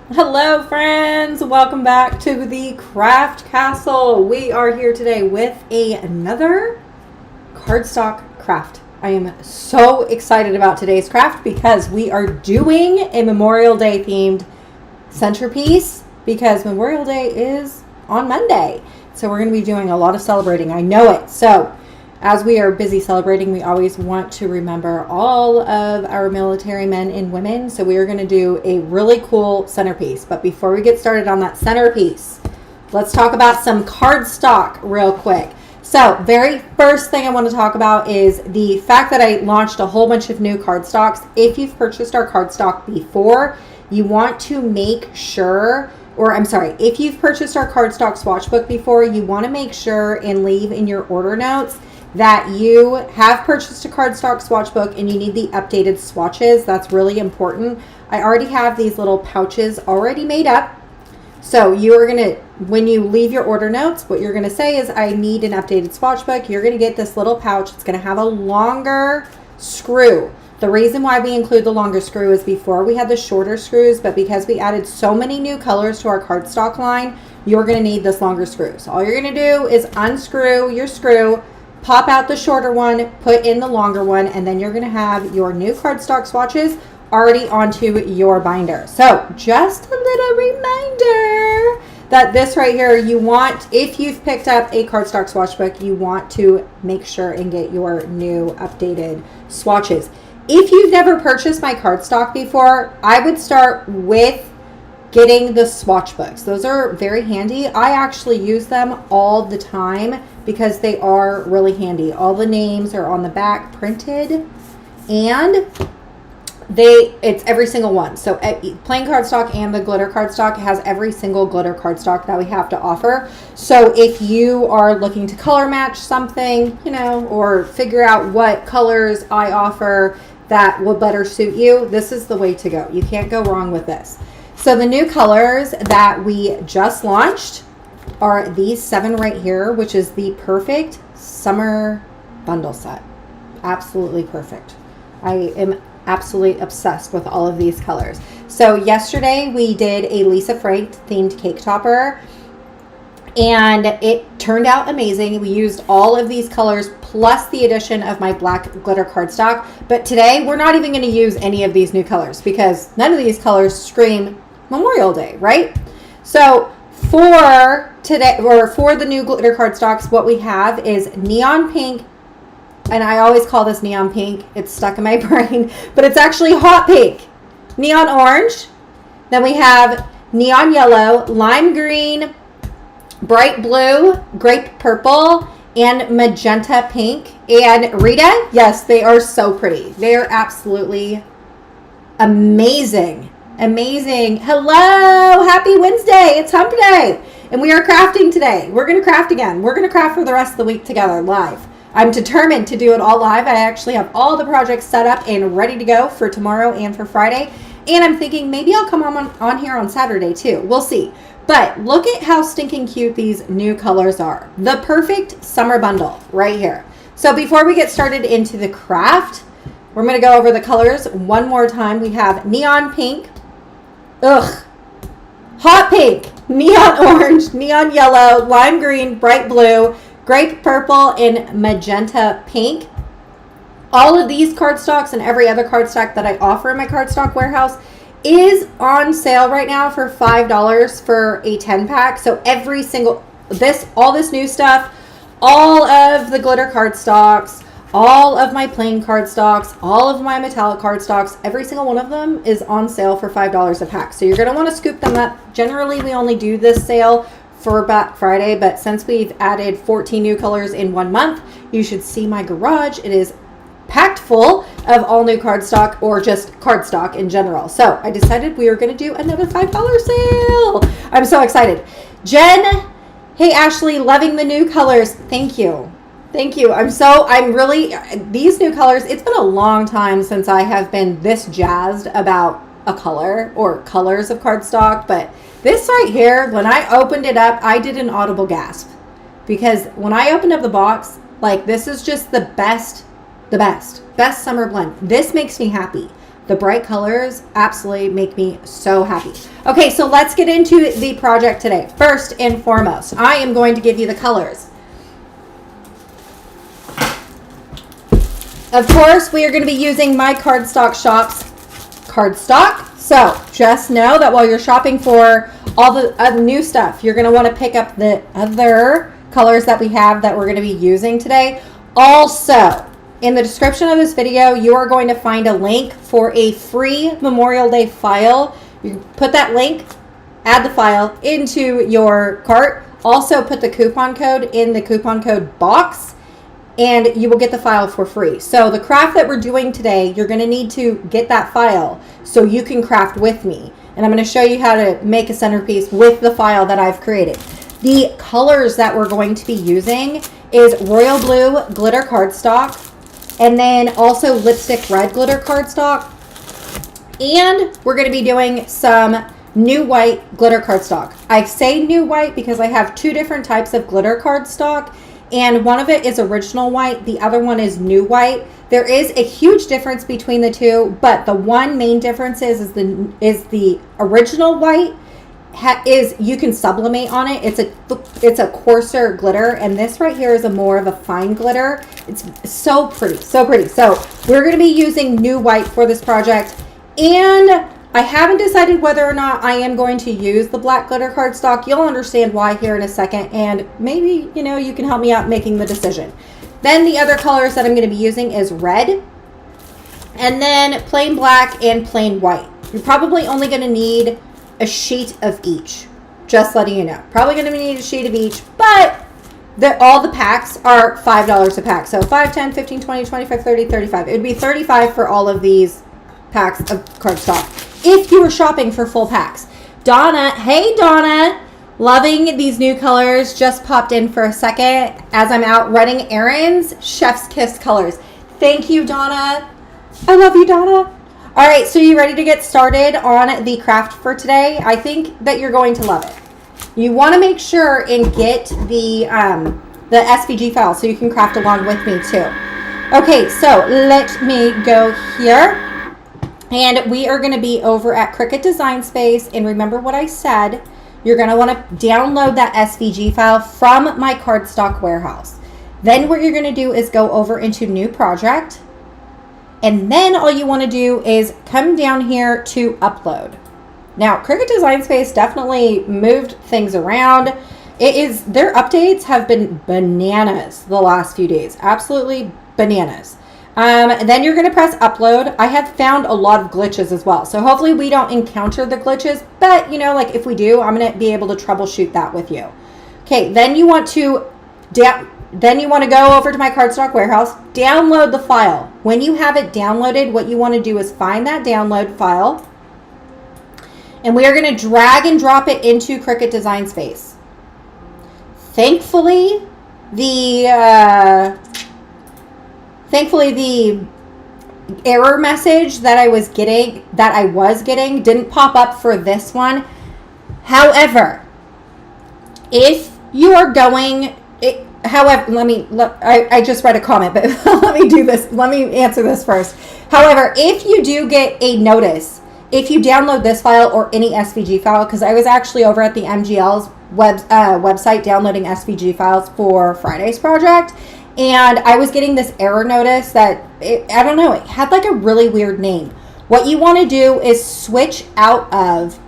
Hello friends, welcome back to the Craft Castle. We are here today with another cardstock craft. I am so excited about today's craft because we are doing a Memorial Day themed centerpiece because Memorial Day is on Monday. So we're going to be doing a lot of celebrating. I know it. So as we are busy celebrating, we always want to remember all of our military men and women. So we are going to do a really cool centerpiece. But before we get started on that centerpiece, let's talk about some cardstock real quick. So very first thing I want to talk about is the fact that I launched a whole bunch of new cardstocks. If you've purchased our cardstock before, you want to make sure, if you've purchased our cardstock swatch book before, you want to make sure and leave in your order notes that you have purchased a cardstock swatch book and you need the updated swatches. That's really important. I already have these little pouches already made up. So you are going to, when you leave your order notes, what you're going to say is, I need an updated swatch book. You're going to get this little pouch. It's going to have a longer screw. The reason why we include the longer screw is before we had the shorter screws, but because we added so many new colors to our cardstock line, you're going to need this longer screw. So all you're going to do is unscrew your screw, pop out the shorter one, put in the longer one, and then you're going to have your new cardstock swatches already onto your binder. So just a little reminder that this right here, you want, if you've picked up a cardstock swatch book, you want to make sure and get your new updated swatches. If you've never purchased my cardstock before, I would start with getting the swatch books. Those are very handy. I actually use them all the time because they are really handy. All the names are on the back printed, and it's every single one. So plain cardstock and the glitter cardstock has every single glitter cardstock that we have to offer. So if you are looking to color match something, or figure out what colors I offer that will better suit you, this is the way to go. You can't go wrong with this. So the new colors that we just launched are these 7 right here, which is the perfect summer bundle set. Absolutely perfect. I am absolutely obsessed with all of these colors. So yesterday we did a Lisa Frank themed cake topper, and it turned out amazing. We used all of these colors plus the addition of my black glitter cardstock. But today we're not even going to use any of these new colors because none of these colors scream Memorial Day, right? So for today, or for the new glitter cardstocks, what we have is neon pink, and I always call this neon pink. It's stuck in my brain, but it's actually hot pink, neon orange. Then we have neon yellow, lime green, bright blue, grape purple, and magenta pink. And Rita, yes, they are so pretty. They are absolutely amazing. Amazing. Hello, happy Wednesday. It's hump day and we are crafting today. We're going to craft again. We're going to craft for the rest of the week together live. I'm determined to do it all live. I actually have all the projects set up and ready to go for tomorrow and for Friday. And I'm thinking maybe I'll come on here on Saturday too. We'll see. But look at how stinking cute these new colors are. The perfect summer bundle right here. So before we get started into the craft, we're going to go over the colors one more time. We have neon pink, hot pink, neon orange, neon yellow, lime green, bright blue, grape purple, and magenta pink. All of these cardstocks and every other cardstock that I offer in my cardstock warehouse is on sale right now for $5 for a 10-pack. So every single, all this new stuff, all of the glitter cardstocks, all of my plain cardstocks, all of my metallic cardstocks, every single one of them is on sale for $5 a pack. So you're going to want to scoop them up. Generally, we only do this sale for Black Friday, but since we've added 14 new colors in 1 month, you should see my garage. It is packed full of all new cardstock, or just cardstock in general. So I decided we were going to do another $5 sale. I'm so excited. Jen, hey Ashley, loving the new colors. Thank you. Thank you. I'm really, these new colors, it's been a long time since I have been this jazzed about a color or colors of cardstock, but this right here, when I opened it up, I did an audible gasp because when I opened up the box, like, this is just the best summer blend. This makes me happy. The bright colors absolutely make me so happy. Okay, so let's get into the project today. First and foremost, I am going to give you the colors. Of course, we are going to be using my Cardstock shop's Cardstock. So just know that while you're shopping for all the new stuff, you're going to want to pick up the other colors that we have that we're going to be using today. Also, in the description of this video, you are going to find a link for a free Memorial Day file. You put that link, add the file into your cart. Also put the coupon code in the coupon code box, and you will get the file for free. So the craft that we're doing today, you're going to need to get that file so you can craft with me. And I'm going to show you how to make a centerpiece with the file that I've created. The colors that we're going to be using is royal blue glitter cardstock, and then also lipstick red glitter cardstock. And we're going to be doing some new white glitter cardstock. I say new white because I have two different types of glitter cardstock, and one of it is original white, the other one is new white. There is a huge difference between the two, but the one main difference is the original white is you can sublimate on it. It's a coarser glitter, and this right here is a more of a fine glitter. It's so pretty, so pretty. So we're going to be using new white for this project, and I haven't decided whether or not I am going to use the black glitter cardstock. You'll understand why here in a second, and maybe, you know, you can help me out making the decision. Then the other colors that I'm going to be using is red, and then plain black and plain white. You're probably only going to need a sheet of each, just letting you know. Probably going to need a sheet of each, but all the packs are $5 a pack. So 5, 10, 15, 20, 25, 30, 35. It would be $35 for all of these packs of cardstock if you were shopping for full packs. Donna, hey Donna, loving these new colors. Just popped in for a second as I'm out running errands. Chef's Kiss colors. Thank you, Donna. I love you, Donna. All right, so you ready to get started on the craft for today? I think that you're going to love it. You want to make sure and get the SVG file so you can craft along with me too. Okay, so let me go here. And we are going to be over at Cricut Design Space. And remember what I said, you're going to want to download that SVG file from my Cardstock warehouse. Then what you're going to do is go over into New Project. And then all you want to do is come down here to Upload. Now, Cricut Design Space definitely moved things around. Their updates have been bananas the last few days. Absolutely bananas. Then you're going to press upload. I have found a lot of glitches as well. So hopefully we don't encounter the glitches, but you know, like if we do, I'm going to be able to troubleshoot that with you. Okay. Then you want to go over to my Cardstock warehouse, download the file. When you have it downloaded, what you want to do is find that download file, and we are going to drag and drop it into Cricut Design Space. Thankfully, the error message that I was getting didn't pop up for this one. However, if you are going, I just read a comment, but let me do this. Let me answer this first. However, if you do get a notice, if you download this file or any SVG file, because I was actually over at the MGL's website downloading SVG files for Friday's project, and I was getting this error notice that, I don't know, it had like a really weird name. What you want to do is switch out of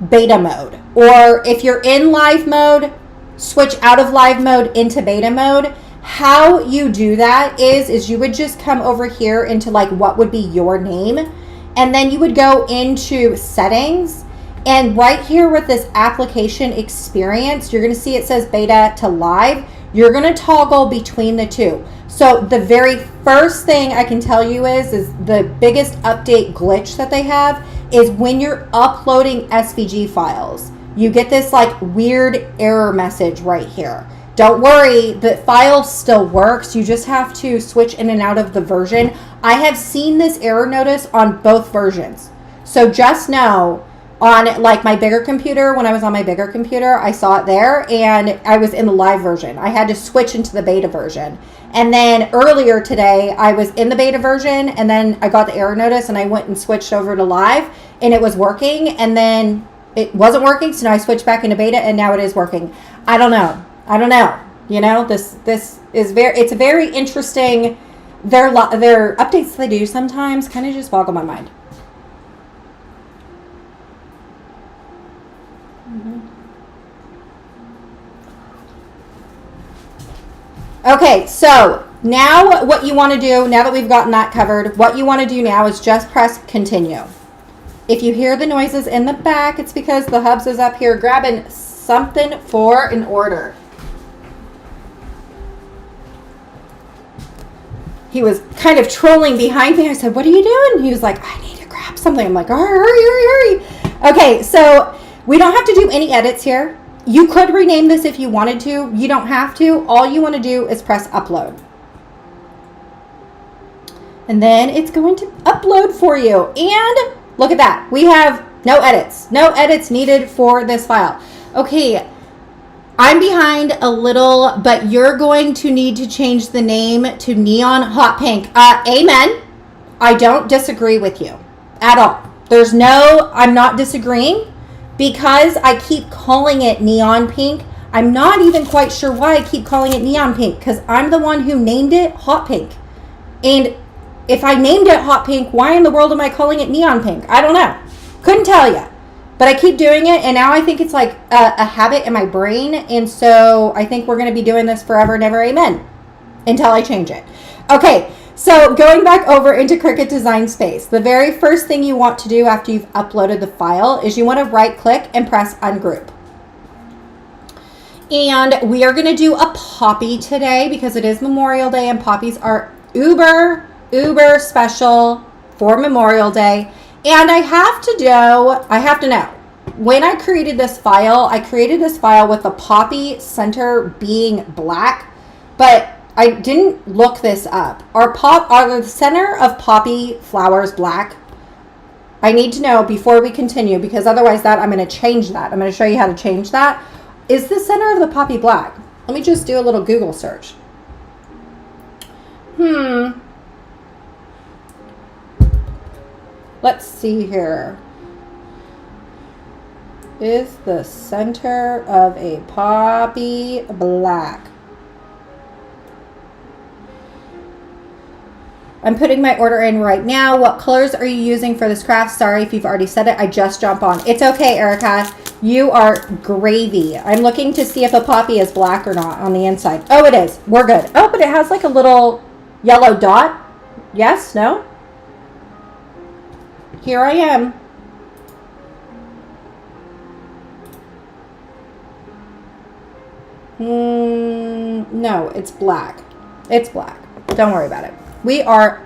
beta mode. Or if you're in live mode, switch out of live mode into beta mode. How you do that is you would just come over here into like what would be your name. And then you would go into settings. And right here with this application experience, you're going to see it says beta to live. You're going to toggle between the two. So the very first thing I can tell you is the biggest update glitch that they have is when you're uploading SVG files, you get this like weird error message right here. Don't worry, the file still works. You just have to switch in and out of the version. I have seen this error notice on both versions. So just know on like my bigger computer. When I was on my bigger computer, I saw it there, and I was in the live version. I had to switch into the beta version. And then earlier today, I was in the beta version, and then I got the error notice, and I went and switched over to live, and it was working, and then it wasn't working, so now I switched back into beta, and now it is working. I don't know. You know, this is it's a very interesting, their updates they do sometimes kind of just boggle my mind. Okay, so now what you want to do, now that we've gotten that covered, what you want to do now is just press continue. If you hear the noises in the back, it's because the Hubs is up here grabbing something for an order. He was kind of trolling behind me. I said, what are you doing? He was like, I need to grab something. I'm like, hurry. Okay, so we don't have to do any edits here. You could rename this if you wanted to. You don't have to. All you want to do is press upload. And then it's going to upload for you. And look at that. We have no edits. No edits needed for this file. Okay, I'm behind a little, but you're going to need to change the name to Neon Hot Pink. Amen. I don't disagree with you at all. I'm not disagreeing. Because I keep calling it Neon Pink, I'm not even quite sure why I keep calling it Neon Pink, because I'm the one who named it Hot Pink. And if I named it Hot Pink, why in the world am I calling it Neon Pink? I don't know. Couldn't tell you. But I keep doing it, and now I think it's like a habit in my brain, and so I think we're going to be doing this forever and ever, amen, until I change it. Okay. So going back over into Cricut Design Space, the very first thing you want to do after you've uploaded the file is you want to right click and press ungroup. And we are going to do a poppy today because it is Memorial Day and poppies are uber special for Memorial Day. And I have to know, when I created this file with the poppy center being black, but I didn't look this up. Are the center of poppy flowers black? I need to know before we continue, because otherwise I'm going to change that. I'm going to show you how to change that. Is the center of the poppy black? Let me just do a little Google search. Let's see here. Is the center of a poppy black? I'm putting my order in right now. What colors are you using for this craft? Sorry if you've already said it. I just jump on. It's okay, Erica. You are gravy. I'm looking to see if a poppy is black or not on the inside. Oh, it is. We're good. Oh, but it has like a little yellow dot. Yes? No? Here I am. No, it's black. It's black. Don't worry about it. We are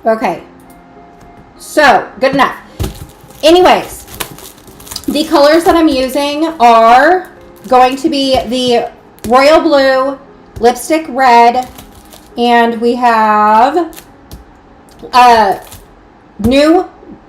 okay. So, good enough. Anyways, the colors that I'm using are going to be the royal blue, lipstick red, and we have new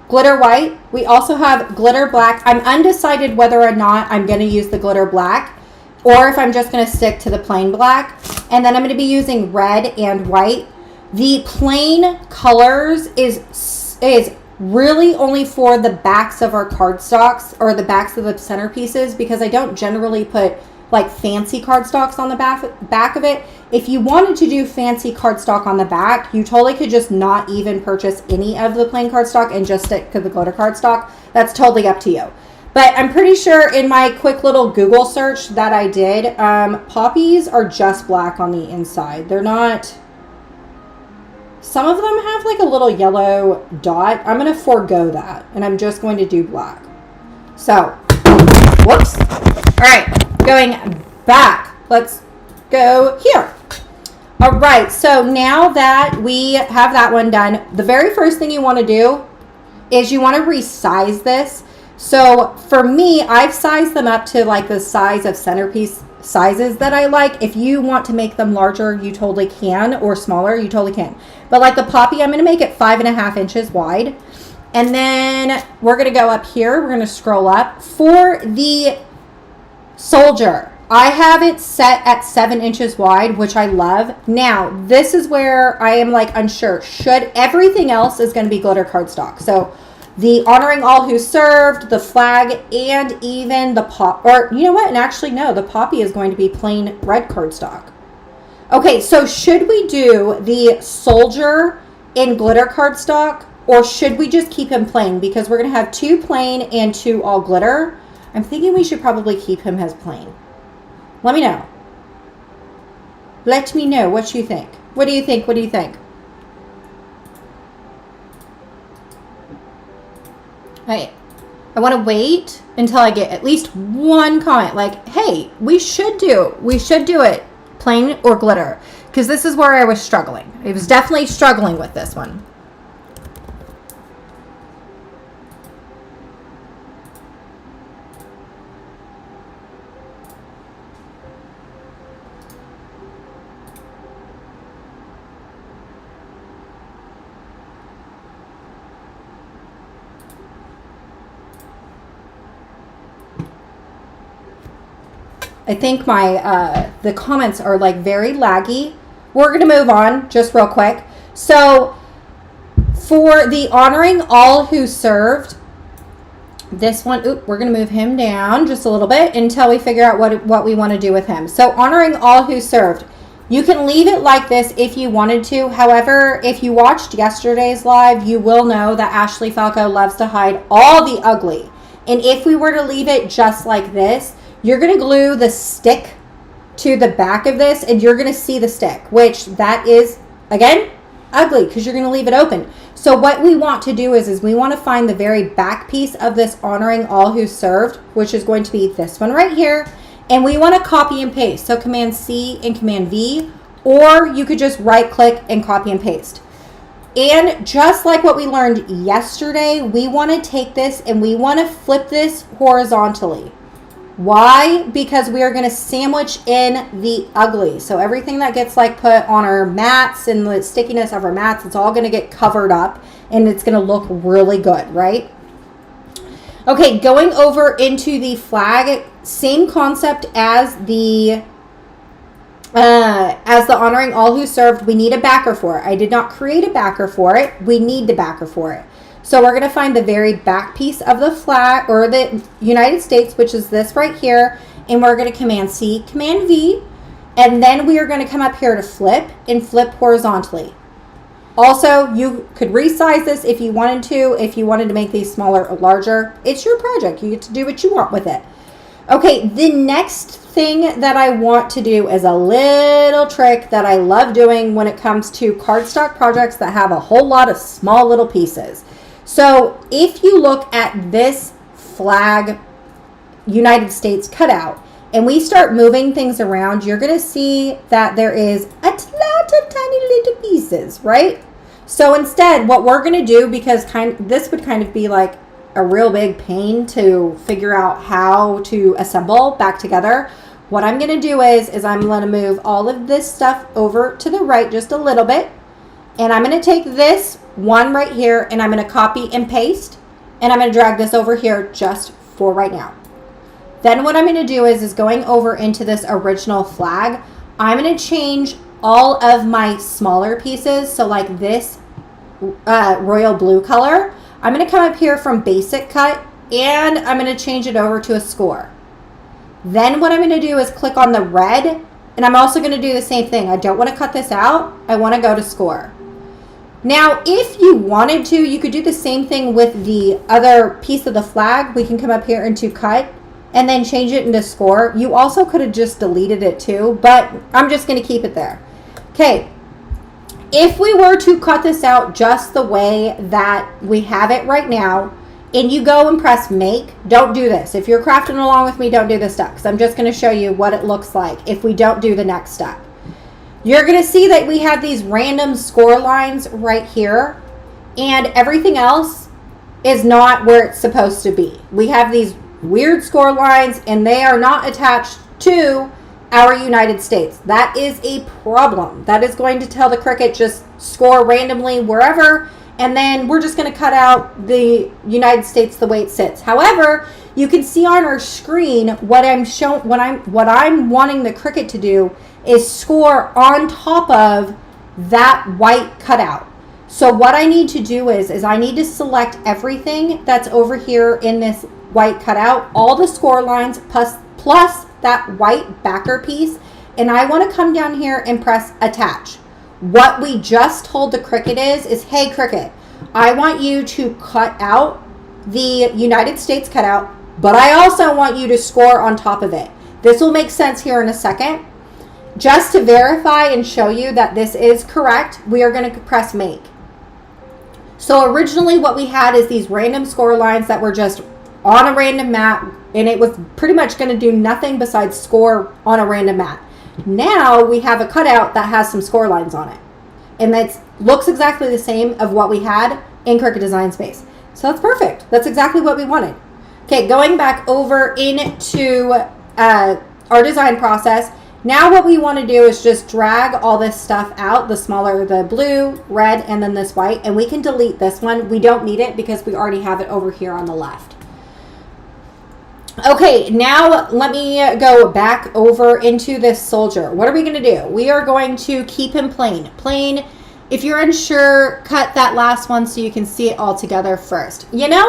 glitter white. We also have glitter black. I'm undecided whether or not I'm going to use the glitter black or if I'm just going to stick to the plain black. And then I'm going to be using red and white. The plain colors is really only for the backs of our cardstocks or the backs of the centerpieces, because I don't generally put like fancy cardstocks on the back of it. If you wanted to do fancy cardstock on the back, you totally could just not even purchase any of the plain cardstock and just stick to the glitter cardstock. That's totally up to you. But I'm pretty sure in my quick little Google search that I did, poppies are just black on the inside. They're not. Some of them have like a little yellow dot. I'm going to forego that, and I'm just going to do black. So, whoops. All right, going back. Let's go here. All right, so now that we have that one done, the very first thing you want to do is you want to resize this. So for me, I've sized them up to like the size of centerpiece sizes that I like. If you want to make them larger, you totally can, or smaller, you totally can. But like the poppy, I'm going to make it 5.5 inches wide. And then we're going to go up here. We're going to scroll up. For the soldier, I have it set at 7 inches wide, which I love. Now, this is where I am like unsure. Should everything else is going to be glitter cardstock. So the honoring all who served, the flag, and even the pop, or you know what? And actually, no, the poppy is going to be plain red cardstock. Okay, so should we do the soldier in glitter cardstock, or should we just keep him plain? Because we're going to have 2 plain and 2 all glitter. I'm thinking we should probably keep him as plain. Let me know. Let me know what you think. What do you think? What do you think? I want to wait until I get at least one comment like, hey, we should do it plain or glitter, because this is where I was struggling. I was definitely struggling with this one. I think my the comments are like very laggy. We're going to move on just real quick. So for the honoring all who served, this one, we're going to move him down just a little bit until we figure out what we want to do with him. So honoring all who served, you can leave it like this if you wanted to. However, if you watched yesterday's live, you will know that Ashley Falco loves to hide all the ugly. And if we were to leave it just like this, you're going to glue the stick to the back of this and you're going to see the stick, which that is, again, ugly because you're going to leave it open. So what we want to do is we want to find the very back piece of this honoring all who served, which is going to be this one right here. And we want to copy and paste. So Command C and Command V, or you could just right click and copy and paste. And just like what we learned yesterday, we want to take this and we want to flip this horizontally. Why? Because we are going to sandwich in the ugly. So everything that gets like put on our mats and the stickiness of our mats, it's all going to get covered up and it's going to look really good, right? Okay, going over into the flag, same concept as the honoring all who served. We need a backer for it. I did not create a backer for it. We need the backer for it. So we're going to find the very back piece of the flag or the United States, which is this right here. And we're going to Command C, Command V. And then we are going to come up here to flip and flip horizontally. Also, you could resize this if you wanted to make these smaller or larger. It's your project. You get to do what you want with it. Okay, the next thing that I want to do is a little trick that I love doing when it comes to cardstock projects that have a whole lot of small little pieces. So if you look at this flag United States cutout and we start moving things around, you're going to see that there is a lot of tiny little pieces, right? So instead, what we're going to do, because this would kind of be like a real big pain to figure out how to assemble back together, what I'm going to do is I'm going to move all of this stuff over to the right just a little bit. And I'm going to take this one right here and I'm going to copy and paste. And I'm going to drag this over here just for right now. Then what I'm going to do is going over into this original flag. I'm going to change all of my smaller pieces. So like this royal blue color. I'm going to come up here from basic cut and I'm going to change it over to a score. Then what I'm going to do is click on the red. And I'm also going to do the same thing. I don't want to cut this out. I want to go to score. Now, if you wanted to, you could do the same thing with the other piece of the flag. We can come up here into cut and then change it into score. You also could have just deleted it too, but I'm just going to keep it there. Okay, if we were to cut this out just the way that we have it right now, and you go and press make, don't do this. If you're crafting along with me, don't do this step, because I'm just going to show you what it looks like if we don't do the next step. You're going to see that we have these random score lines right here, and everything else is not where it's supposed to be. We have these weird score lines, and they are not attached to our United States. That is a problem. That is going to tell the Cricut just score randomly wherever, and then we're just going to cut out the United States the way it sits. However, you can see on our screen what I'm wanting the Cricut to do is score on top of that white cutout. So what I need to do is I need to select everything that's over here in this white cutout, all the score lines plus that white backer piece, and I want to come down here and press attach. What we just told the Cricut is hey Cricut, I want you to cut out the United States cutout, but I also want you to score on top of it. This will make sense here in a second. Just to verify and show you that this is correct, we are going to press make. So originally what we had is these random score lines that were just on a random mat, and it was pretty much going to do nothing besides score on a random mat. Now we have a cutout that has some score lines on it, and that looks exactly the same of what we had in Cricut Design Space. So that's perfect. That's exactly what we wanted. Okay, going back over into our design process. Now what we want to do is just drag all this stuff out, the smaller, the blue, red, and then this white, and we can delete this one. We don't need it because we already have it over here on the left. Okay, now let me go back over into this soldier. What are we going to do? We are going to keep him plain. Plain. If you're unsure, cut that last one so you can see it all together first. You know,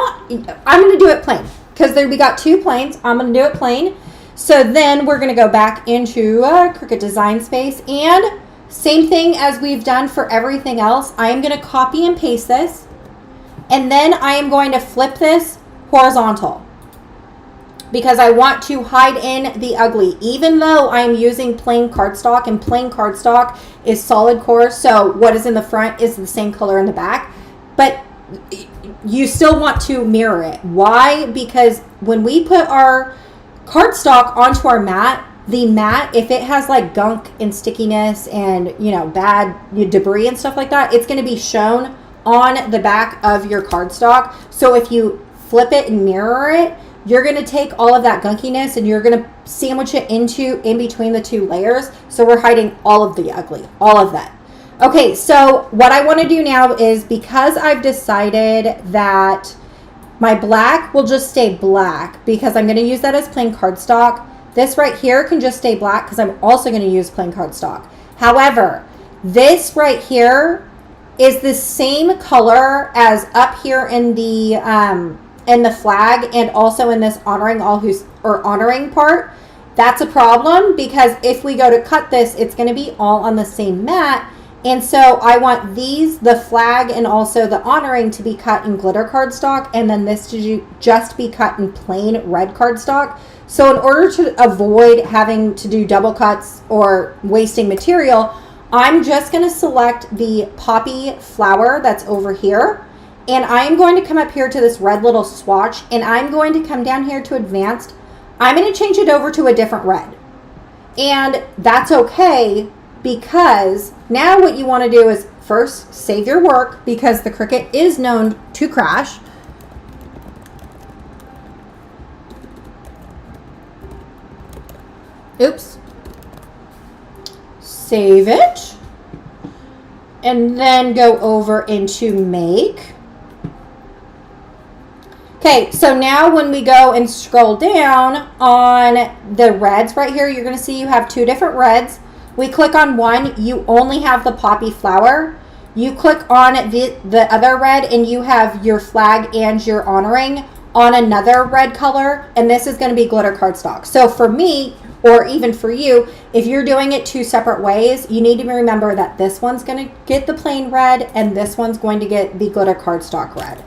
I'm going to do it plain because we got two planes. I'm going to do it plain. So then we're going to go back into Cricut Design Space, and same thing as we've done for everything else. I am going to copy and paste this, and then I am going to flip this horizontal because I want to hide in the ugly, even though I am using plain cardstock, and plain cardstock is solid core, so what is in the front is the same color in the back, but you still want to mirror it. Why? Because when we put our cardstock onto our mat, the mat, if it has like gunk and stickiness and, you know, bad debris and stuff like that, it's going to be shown on the back of your cardstock. So if you flip it and mirror it, you're going to take all of that gunkiness and you're going to sandwich it in between the two layers. So we're hiding all of the ugly, all of that. Okay, so what I want to do now is, because I've decided that my black will just stay black because I'm going to use that as plain cardstock. This right here can just stay black because I'm also going to use plain cardstock. However, this right here is the same color as up here in the flag, and also in this honoring part. That's a problem because if we go to cut this, it's going to be all on the same mat. And so I want these, the flag and also the honoring, to be cut in glitter cardstock, and then this to just be cut in plain red cardstock. So in order to avoid having to do double cuts or wasting material, I'm just going to select the poppy flower that's over here, and I'm going to come up here to this red little swatch, and I'm going to come down here to advanced. I'm going to change it over to a different red, and that's okay. Because now what you want to do is first save your work, because the Cricut is known to crash. Oops. Save it. And then go over into make. Okay, so now when we go and scroll down on the reds right here, you're going to see you have two different reds. We click on one, you only have the poppy flower. You click on the other red and you have your flag and your honoring on another red color, and this is going to be glitter cardstock. So for me, or even for you, if you're doing it two separate ways, you need to remember that this one's going to get the plain red and this one's going to get the glitter cardstock red.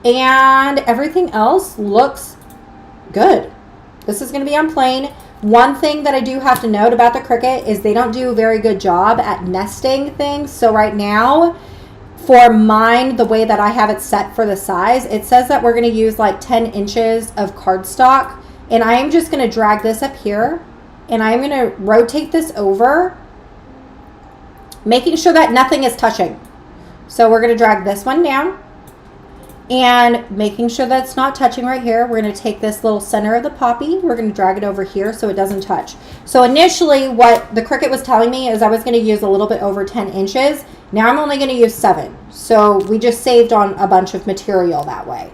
And everything else looks good. This is going to be on plain. One thing that I do have to note about the Cricut is they don't do a very good job at nesting things. So right now, for mine, the way that I have it set for the size, it says that we're going to use like 10 inches of cardstock. And I am just going to drag this up here, and I'm going to rotate this over, making sure that nothing is touching. So we're going to drag this one down. And making sure that it's not touching right here, we're going to take this little center of the poppy, we're going to drag it over here so it doesn't touch. So initially what the Cricut was telling me is I was going to use a little bit over 10 inches. Now I'm only going to use 7. So we just saved on a bunch of material that way.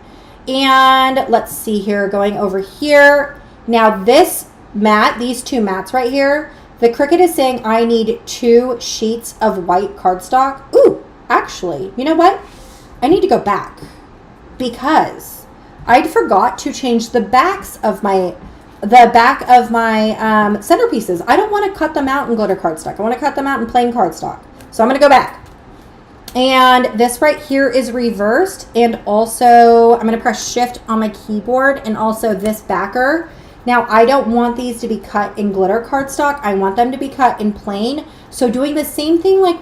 And let's see here, going over here. Now this mat, these 2 mats right here, the Cricut is saying I need 2 sheets of white cardstock. Ooh, actually, you know what? I need to go back, because I forgot to change the backs of my centerpieces. I don't want to cut them out in glitter cardstock. I want to cut them out in plain cardstock. So I'm going to go back. And this right here is reversed. And also I'm going to press shift on my keyboard, and also this backer. Now I don't want these to be cut in glitter cardstock. I want them to be cut in plain. So doing the same thing like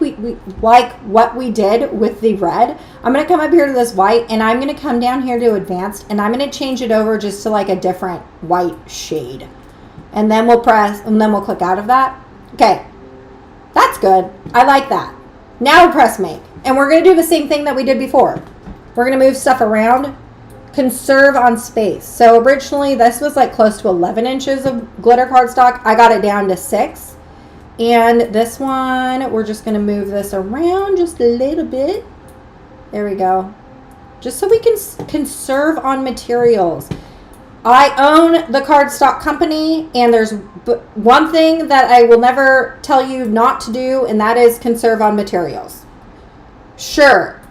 what we did with the red, I'm going to come up here to this white, and I'm going to come down here to advanced, and I'm going to change it over just to like a different white shade. And then we'll click out of that. Okay. That's good. I like that. Now press make. And we're going to do the same thing that we did before. We're going to move stuff around. Conserve on space. So originally this was like close to 11 inches of glitter cardstock. I got it down to 6. And this one, we're just going to move this around just a little bit. There we go. Just so we can conserve on materials. I own the Cardstock company, and there's one thing that I will never tell you not to do, and that is conserve on materials. Sure,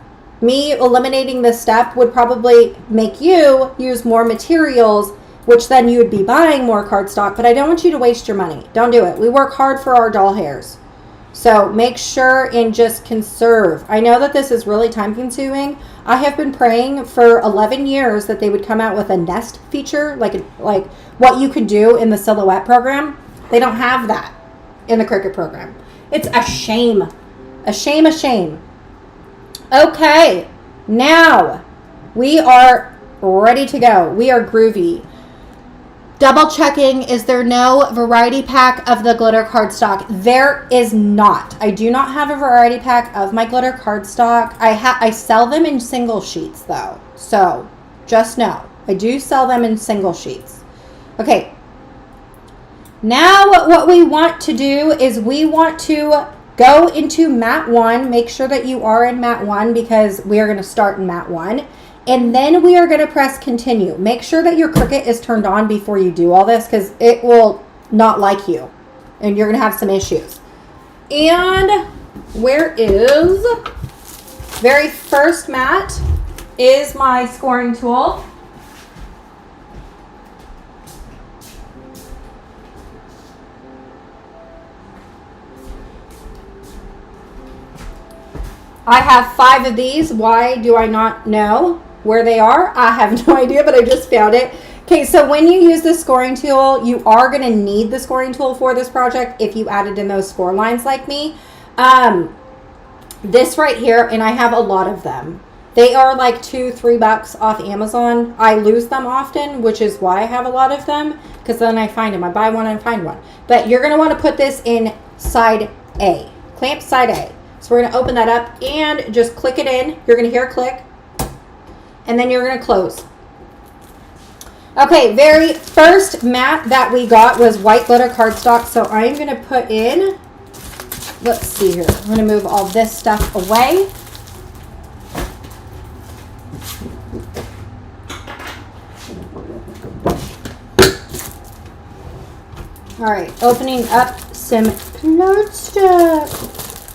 me eliminating this step would probably make you use more materials, which then you would be buying more cardstock, but I don't want you to waste your money. Don't do it. We work hard for our doll hairs. So make sure and just conserve. I know that this is really time consuming. I have been praying for 11 years that they would come out with a nest feature, like what you could do in the Silhouette program. They don't have that in the Cricut program. It's a shame. A shame, a shame. Okay, now we are ready to go. We are groovy. Double checking, is there no variety pack of the glitter cardstock? There is not. I do not have a variety pack of my glitter cardstock. I sell them in single sheets though. So just know, I do sell them in single sheets. Okay. Now what we want to do is we want to go into mat 1. Make sure that you are in mat 1 because we are going to start in mat 1. And then we are going to press continue. Make sure that your Cricut is turned on before you do all this, because it will not like you and you're going to have some issues. And where is very first mat is my scoring tool. I have 5 of these. Why do I not know where they are? I have no idea, but I just found it. Okay, so when you use the scoring tool, you are going to need the scoring tool for this project if you added in those score lines like me. This right here, and I have a lot of them. They are like $2-3 off Amazon. I lose them often, which is why I have a lot of them, because then I find them. I buy one and find one. But you're going to want to put this in side A, clamp side A. So we're going to open that up and just click it in. You're going to hear a click. And then you're going to close. Okay, very first mat that we got was white glitter cardstock. So I'm going to put in, let's see here. I'm going to move all this stuff away. All right, opening up some cardstock.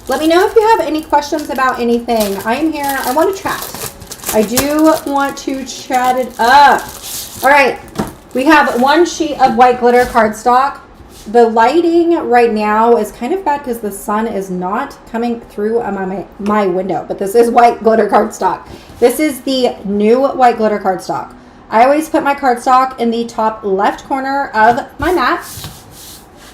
Let me know if you have any questions about anything. I am here. I want to chat. I do want to chat it up. All right. We have 1 sheet of white glitter cardstock. The lighting right now is kind of bad because the sun is not coming through my window. But this is white glitter cardstock. This is the new white glitter cardstock. I always put my cardstock in the top left corner of my mat.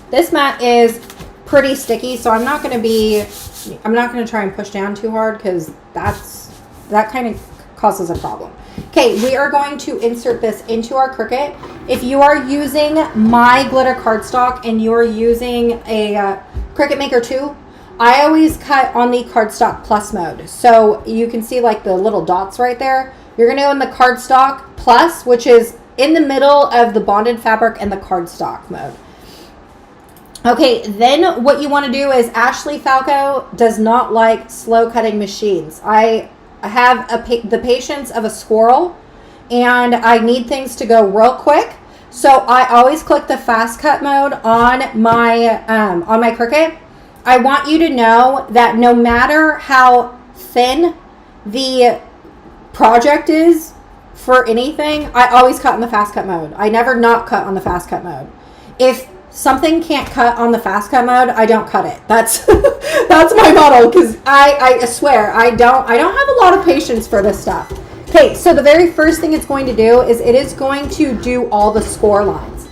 This mat is pretty sticky, so I'm not going to try and push down too hard because that kind of causes a problem. Okay, we are going to insert this into our Cricut. If you are using my glitter cardstock and you're using a Cricut Maker 2, I always cut on the Cardstock Plus mode. So you can see like the little dots right there. You're going to go in the Cardstock Plus, which is in the middle of the bonded fabric and the Cardstock mode. Okay, then what you want to do is Ashley Falco does not like slow cutting machines. I have the patience of a squirrel, and I need things to go real quick. So I always click the fast cut mode on my Cricut. I want you to know that no matter how thin the project is for anything, I always cut in the fast cut mode. I never not cut on the fast cut mode. If something can't cut on the fast cut mode, I don't cut it. That's that's my motto, because I swear I don't have a lot of patience for this stuff. Okay, so the very first thing it's going to do is it is going to do all the score lines.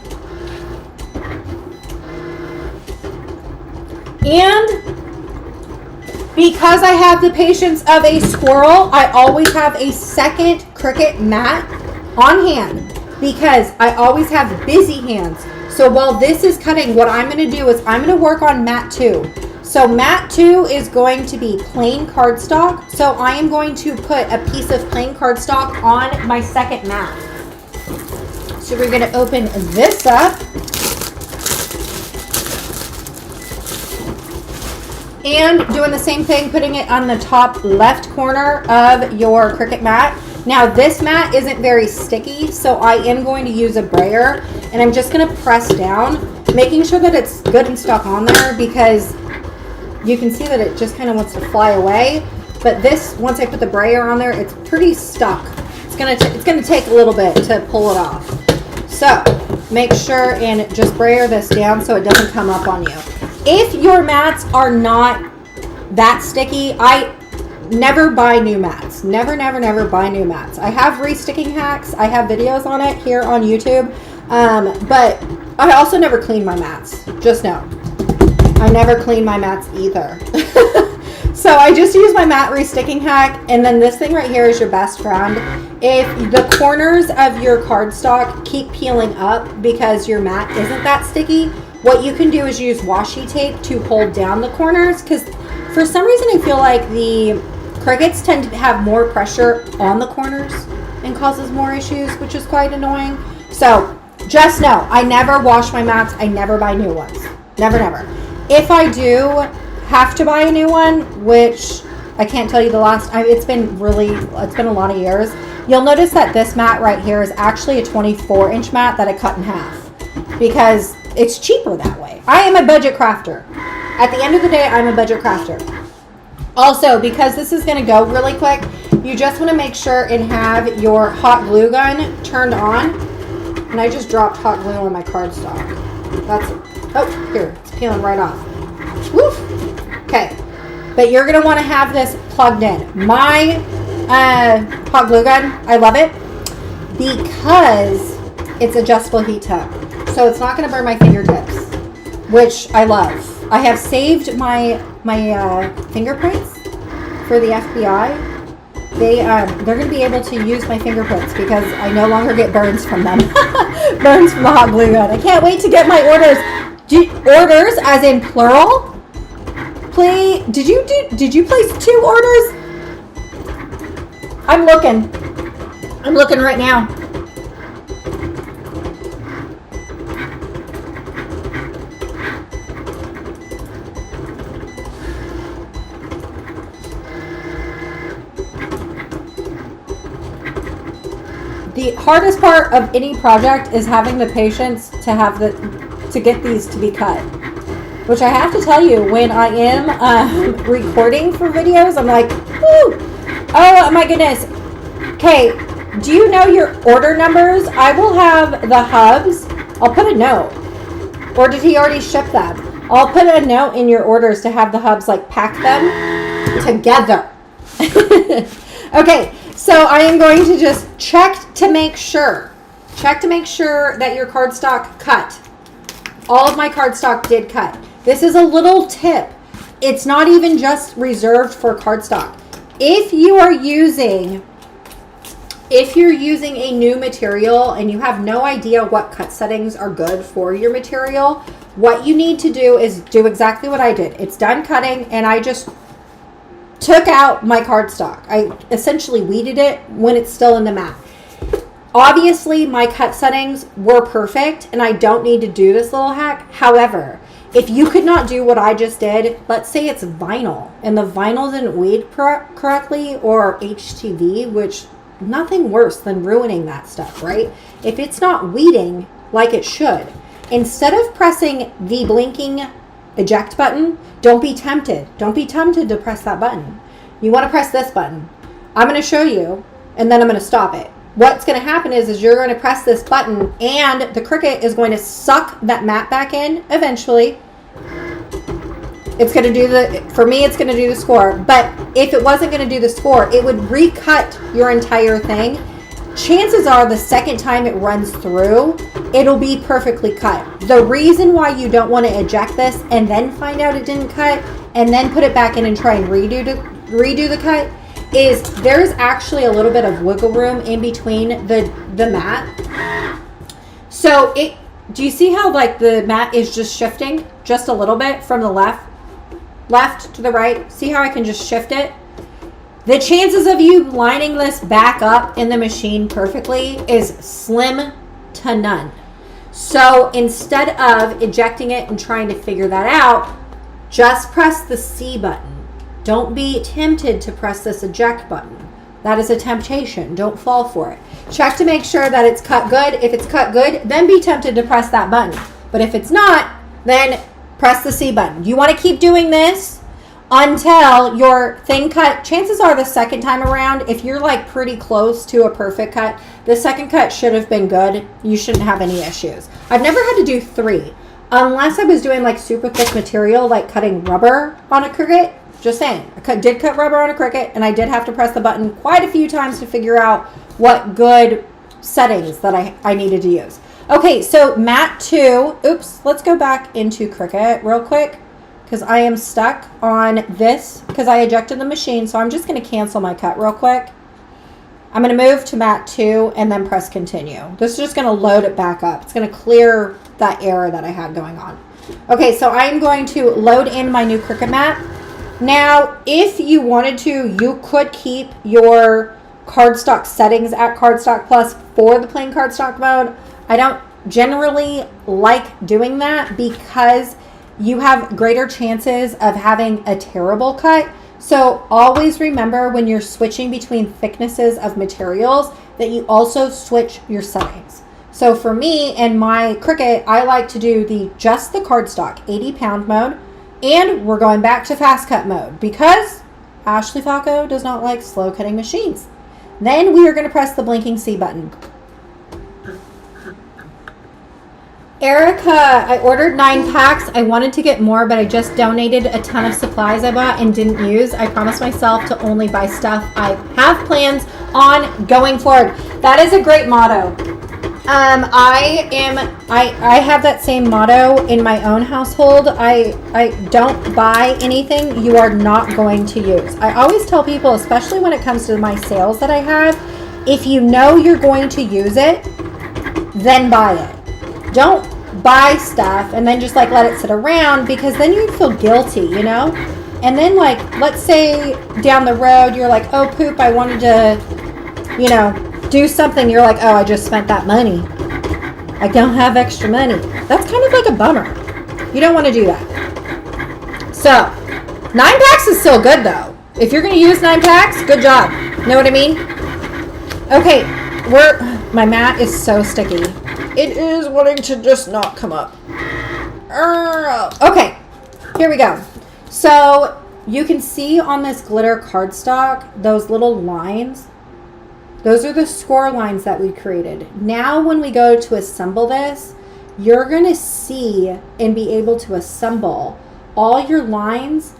And because I have the patience of a squirrel, I always have a second Cricut mat on hand because I always have busy hands. So while this is cutting, what I'm going to do is I'm going to work on mat 2. So mat 2 is going to be plain cardstock. So I am going to put a piece of plain cardstock on my second mat. So we're going to open this up. And doing the same thing, putting it on the top left corner of your Cricut mat. Now this mat isn't very sticky, so I am going to use a brayer, and I'm just going to press down, making sure that it's good and stuck on there, because you can see that it just kind of wants to fly away. But this, once I put the brayer on there, it's pretty stuck. It's gonna take a little bit to pull it off. So make sure and just brayer this down so it doesn't come up on you. If your mats are not that sticky, I never buy new mats. Never buy new mats. I have resticking hacks. I have videos on it here on YouTube. But I also never clean my mats. Just know. I never clean my mats either. So I just use my mat resticking hack, and then this thing right here is your best friend. If the corners of your cardstock keep peeling up because your mat isn't that sticky, what you can do is use washi tape to hold down the corners, because for some reason I feel like the Cricuts tend to have more pressure on the corners and causes more issues, which is quite annoying. So just know, I never wash my mats. I never buy new ones. Never. If I do have to buy a new one, which I can't tell you the last time, it's been a lot of years. You'll notice that this mat right here is actually a 24-inch mat that I cut in half because it's cheaper that way. I am a budget crafter. At the end of the day, I'm a budget crafter. Also, because this is going to go really quick, you just want to make sure and have your hot glue gun turned on. And I just dropped hot glue on my cardstock. Here, it's peeling right off. Woof. Okay, but you're going to want to have this plugged in. My hot glue gun, I love it because it's adjustable heat temp. So it's not going to burn my fingertips, which I love. I have saved my fingerprints for the FBI. They're going to be able to use my fingerprints because I no longer get burns from them. Burns from the hot glue gun. I can't wait to get my orders. Orders as in plural? Please, did you place 2 orders? I'm looking right now. The hardest part of any project is having the patience to get these to be cut. Which I have to tell you, when I am recording for videos, I'm like, woo! Oh my goodness. Okay, do you know your order numbers? I will have the hubs. I'll put a note. Or did he already ship them? I'll put a note in your orders to have the hubs like pack them together. Okay, so I am going to just check to make sure that your cardstock cut. All of my cardstock did cut. This is a little tip. It's not even just reserved for cardstock. If you're using a new material and you have no idea what cut settings are good for your material, what you need to do is do exactly what I did. It's done cutting, and I just took out my cardstock. I essentially weeded it when it's still in the mat. Obviously, my cut settings were perfect, and I don't need to do this little hack. However, if you could not do what I just did, let's say it's vinyl, and the vinyl didn't weed correctly, or HTV, which nothing worse than ruining that stuff, right? If it's not weeding like it should, instead of pressing the blinking eject button, don't be tempted. Don't be tempted to press that button. You want to press this button. I'm going to show you, and then I'm going to stop it. What's going to happen is you're going to press this button, and the Cricut is going to suck that mat back in eventually. It's going to do for me, it's going to do the score. But if it wasn't going to do the score, it would recut your entire thing. Chances are the second time it runs through, it'll be perfectly cut. The reason why you don't want to eject this and then find out it didn't cut and then put it back in and try and redo the cut is there's actually a little bit of wiggle room in between the mat. So do you see how like the mat is just shifting just a little bit from the left to the right? See how I can just shift it? The chances of you lining this back up in the machine perfectly is slim to none. So instead of ejecting it and trying to figure that out, just press the C button. Don't be tempted to press this eject button. That is a temptation. Don't fall for it. Check to make sure that it's cut good. If it's cut good, then be tempted to press that button. But if it's not, then press the C button. You want to keep doing this until your thing cut. Chances are the second time around, if you're like pretty close to a perfect cut, the second cut should have been good. You shouldn't have any issues. I've never had to do 3 unless I was doing like super thick material, like cutting rubber on a Cricut. Just saying, I did cut rubber on a Cricut, and I did have to press the button quite a few times to figure out what good settings that I needed to use. Okay, so mat 2. Oops, let's go back into Cricut real quick because I am stuck on this because I ejected the machine. So I'm just going to cancel my cut real quick. I'm going to move to mat 2 and then press continue. This is just going to load it back up. It's going to clear that error that I had going on. Okay, so I'm going to load in my new Cricut mat. Now, if you wanted to, you could keep your cardstock settings at Cardstock Plus for the plain cardstock mode. I don't generally like doing that because you have greater chances of having a terrible cut. So always remember when you're switching between thicknesses of materials that you also switch your settings. So for me and my Cricut, I like to do just the cardstock 80 pound mode. And we're going back to fast cut mode because Ashley Falco does not like slow cutting machines. Then we are going to press the blinking C button. Erica, I ordered 9 packs. I wanted to get more, but I just donated a ton of supplies I bought and didn't use. I promised myself to only buy stuff I have plans on going forward. That is a great motto. I have that same motto in my own household. I don't buy anything you are not going to use. I always tell people, especially when it comes to my sales that I have, if you know you're going to use it, then buy it. Don't buy stuff and then just like let it sit around because then you feel guilty, you know? And then like, let's say down the road, you're like, oh poop, I wanted to, you know, do something. You're like, oh, I just spent that money. I don't have extra money. That's kind of like a bummer. You don't want to do that. So 9 packs is still good though. If you're going to use 9 packs, good job. Know what I mean? Okay, my mat is so sticky. It is wanting to just not come up. Okay, here we go. So you can see on this glitter cardstock, those little lines. Those are the score lines that we created. Now when we go to assemble this, you're going to see and be able to assemble all your lines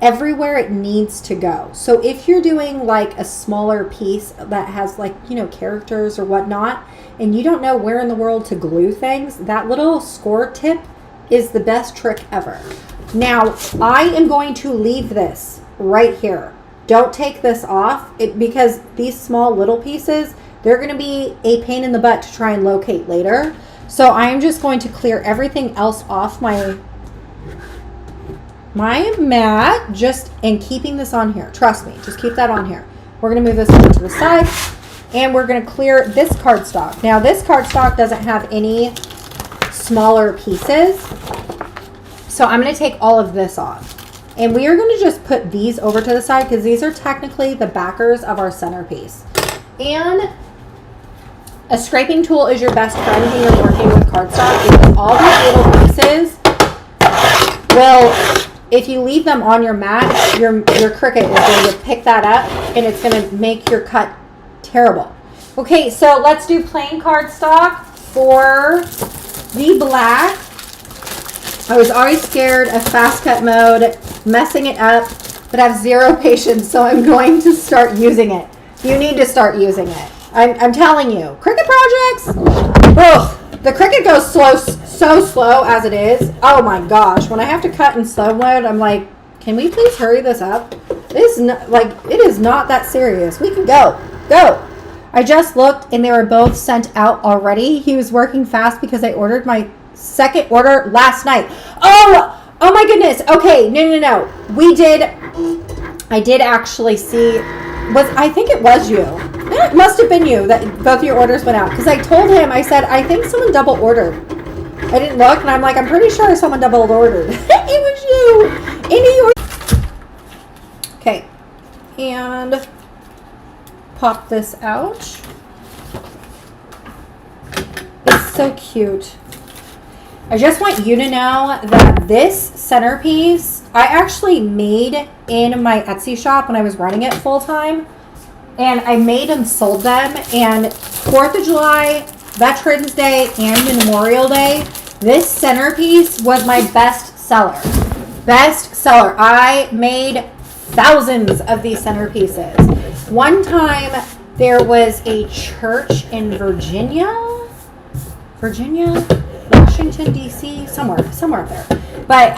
everywhere it needs to go. So if you're doing like a smaller piece that has like, you know, characters or whatnot, and you don't know where in the world to glue things, that little score tip is the best trick ever. Now, I am going to leave this right here. Don't take this off because these small little pieces, they're going to be a pain in the butt to try and locate later. So I'm just going to clear everything else off my my mat just in keeping this on here. Trust me, just keep that on here. We're going to move this over to the side, and we're going to clear this cardstock. Now, this cardstock doesn't have any smaller pieces, so I'm going to take all of this off. And we are going to just put these over to the side because these are technically the backers of our centerpiece. And a scraping tool is your best friend when you're working with cardstock because all these little pieces will, if you leave them on your mat, your Cricut is going to pick that up and it's going to make your cut terrible. Okay, so let's do plain cardstock for the black. I was always scared of fast cut mode, messing it up, but I have zero patience, so I'm going to start using it. You need to start using it. I'm telling you, Cricut projects, ugh, the Cricut goes so slow as it is. Oh my gosh, when I have to cut in slow mode, I'm like, can we please hurry this up? This is not, like, it is not that serious. We can go. I just looked and they were both sent out already. He was working fast because I ordered my second order last night. Oh my goodness. Okay, no. I did actually see, I think it was you. It must have been you that both your orders went out. Because I told him, I said, I think someone double ordered. I didn't look and I'm like, I'm pretty sure someone double ordered. It was you. Okay. And pop this out. It's so cute. I just want you to know that this centerpiece, I actually made in my Etsy shop when I was running it full time. And I made and sold them. And 4th of July, Veterans Day, and Memorial Day, this centerpiece was my best seller. I made thousands of these centerpieces. One time, there was a church in Virginia, Washington, D.C., somewhere up there. But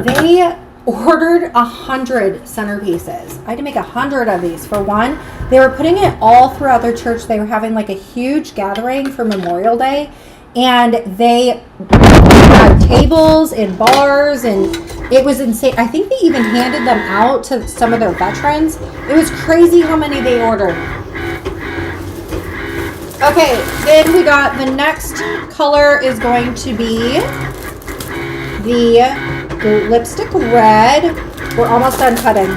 they ordered 100 centerpieces. I had to make 100 of these for one. They were putting it all throughout their church. They were having like a huge gathering for Memorial Day. And they had tables and bars and it was insane. I think they even handed them out to some of their veterans. It was crazy how many they ordered. Okay, then we got the next color is going to be the lipstick red. We're almost done cutting.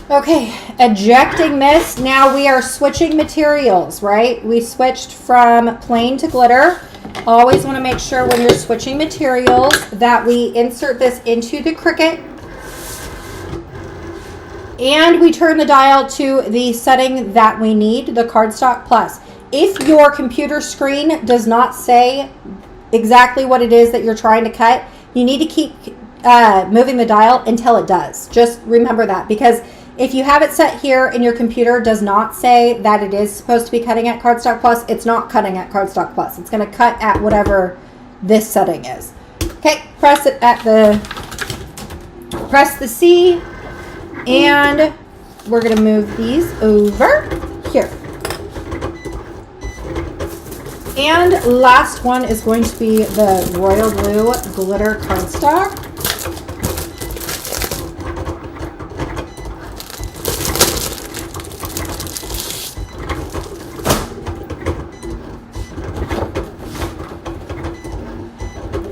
Okay, ejecting this. Now we are switching materials, right? We switched from plain to glitter. Always want to make sure when you're switching materials that we insert this into the Cricut. And we turn the dial to the setting that we need, the Cardstock Plus. If your computer screen does not say exactly what it is that you're trying to cut, you need to keep moving the dial until it does. Just remember that, because if you have it set here and your computer does not say that it is supposed to be cutting at Cardstock Plus, it's not cutting at Cardstock Plus. It's going to cut at whatever this setting is. Okay, press the C. And we're going to move these over here. And last one is going to be the Royal Blue Glitter Cardstock.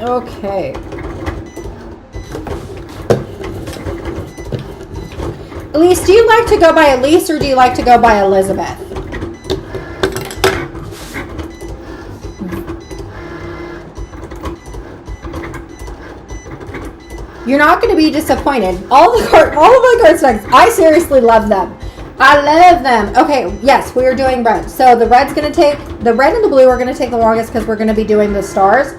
Okay. Elise, do you like to go by Elise or do you like to go by Elizabeth? You're not going to be disappointed. All of my cardstocks, I seriously love them. I love them. Okay, yes, we are doing red. So the red and the blue are going to take the longest because we're going to be doing the stars.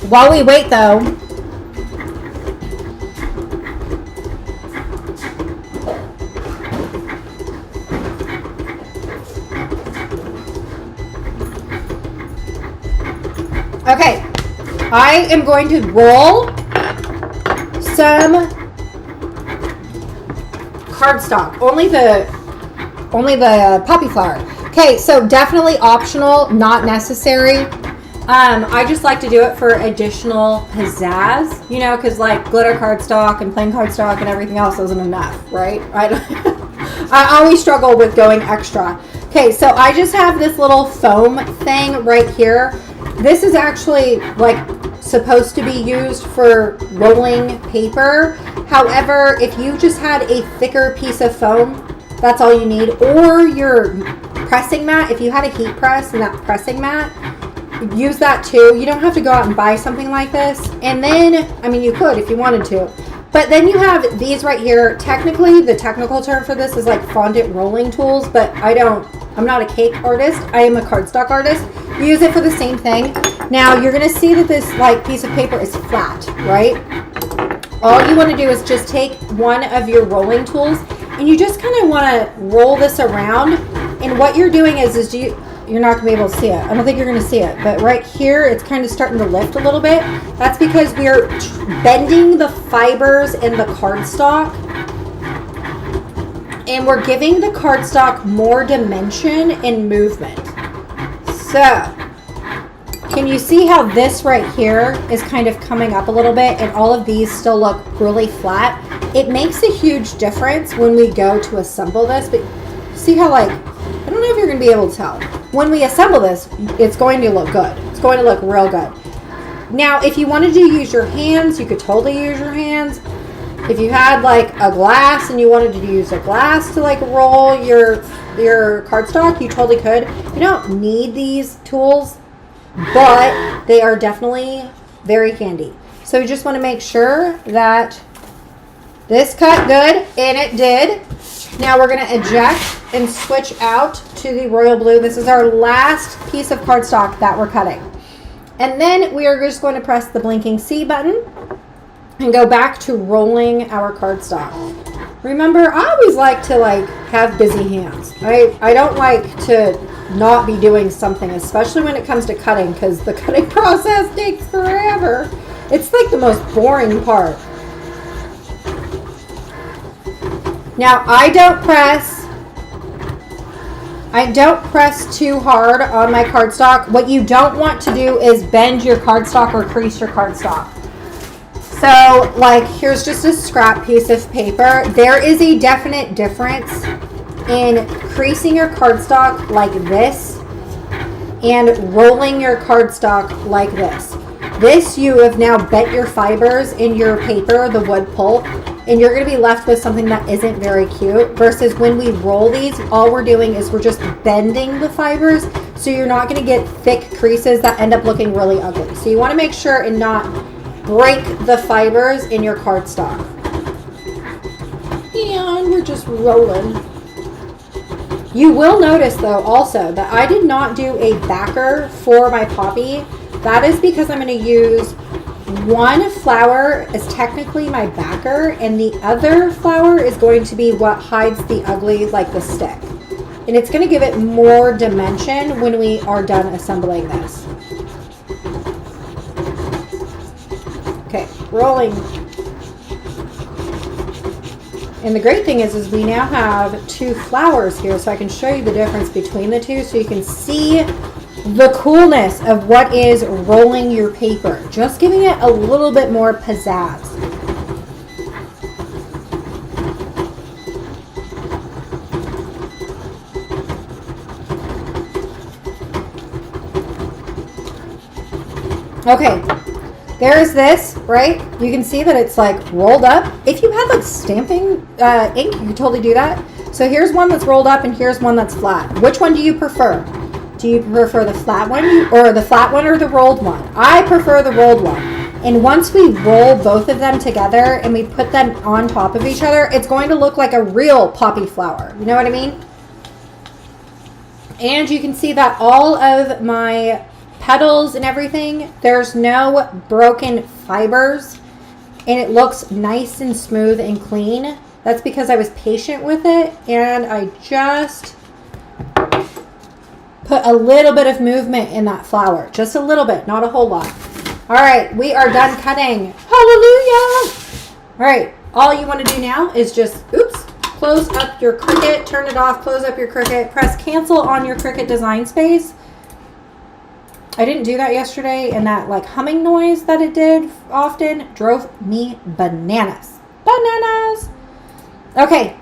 While we wait though, okay, I am going to roll some cardstock. Only only the poppy flower. Okay, so definitely optional, not necessary. I just like to do it for additional pizzazz, you know, because like glitter cardstock and plain cardstock and everything else isn't enough, right? I always struggle with going extra. Okay, so I just have this little foam thing right here. This is actually like supposed to be used for rolling paper. However, if you just had a thicker piece of foam, that's all you need. Or your pressing mat, if you had a heat press and that pressing mat, use that too. You don't have to go out and buy something like this. And then, I mean, you could if you wanted to. But then you have these right here. Technically, the technical term for this is like fondant rolling tools, but I'm not a cake artist. I am a cardstock artist. You use it for the same thing. Now, you're going to see that this like piece of paper is flat, right? All you want to do is just take one of your rolling tools and you just kind of want to roll this around. And what you're doing is you're not going to be able to see it. I don't think you're going to see it. But right here, it's kind of starting to lift a little bit. That's because we're bending the fibers in the cardstock. And we're giving the cardstock more dimension and movement. So, can you see how this right here is kind of coming up a little bit and all of these still look really flat? It makes a huge difference when we go to assemble this. But see how like, I don't know if you're going to be able to tell. When we assemble this, it's going to look good. It's going to look real good. Now, if you wanted to use your hands, you could totally use your hands. If you had like a glass and you wanted to use a glass to like roll your cardstock, you totally could. You don't need these tools, but they are definitely very handy. So you just want to make sure that this cut good, and it did. Now we're going to eject and switch out to the royal blue. This is our last piece of cardstock that we're cutting. And then we are just going to press the blinking C button and go back to rolling our cardstock. Remember, I always like to like have busy hands. I don't like to not be doing something, especially when it comes to cutting, because the cutting process takes forever. It's like the most boring part. Now, I don't press too hard on my cardstock. What you don't want to do is bend your cardstock or crease your cardstock. So, like, here's just a scrap piece of paper. There is a definite difference in creasing your cardstock like this and rolling your cardstock like this. This, you have now bent your fibers in your paper, the wood pulp, and you're going to be left with something that isn't very cute. Versus when we roll these, all we're doing is we're just bending the fibers, so you're not going to get thick creases that end up looking really ugly. So you want to make sure and not break the fibers in your cardstock. And we're just rolling. You will notice though also that I did not do a backer for my poppy. That is because I'm going to use one flower as technically my backer, and the other flower is going to be what hides the ugly, like the stick. And it's going to give it more dimension when we are done assembling this. Okay, rolling. And the great thing is we now have two flowers here, so I can show you the difference between the two so you can see the coolness of what is rolling your paper. Just giving it a little bit more pizzazz. Okay, there's this, right? You can see that it's like rolled up. If you had like stamping ink, you could totally do that. So here's one that's rolled up and here's one that's flat. Which one do you prefer? Do you prefer the flat one or the rolled one? I prefer the rolled one. And once we roll both of them together and we put them on top of each other, it's going to look like a real poppy flower. You know what I mean? And you can see that all of my petals and everything, there's no broken fibers, and it looks nice and smooth and clean. That's because I was patient with it, and I just put a little bit of movement in that flower. Just a little bit, not a whole lot. All right, we are done cutting. Hallelujah! All right, all you want to do now is just, oops, Close up your Cricut, turn it off, close up your Cricut, press cancel on your Cricut design space. I didn't do that yesterday, and that like humming noise that it did often drove me bananas. Bananas! Okay,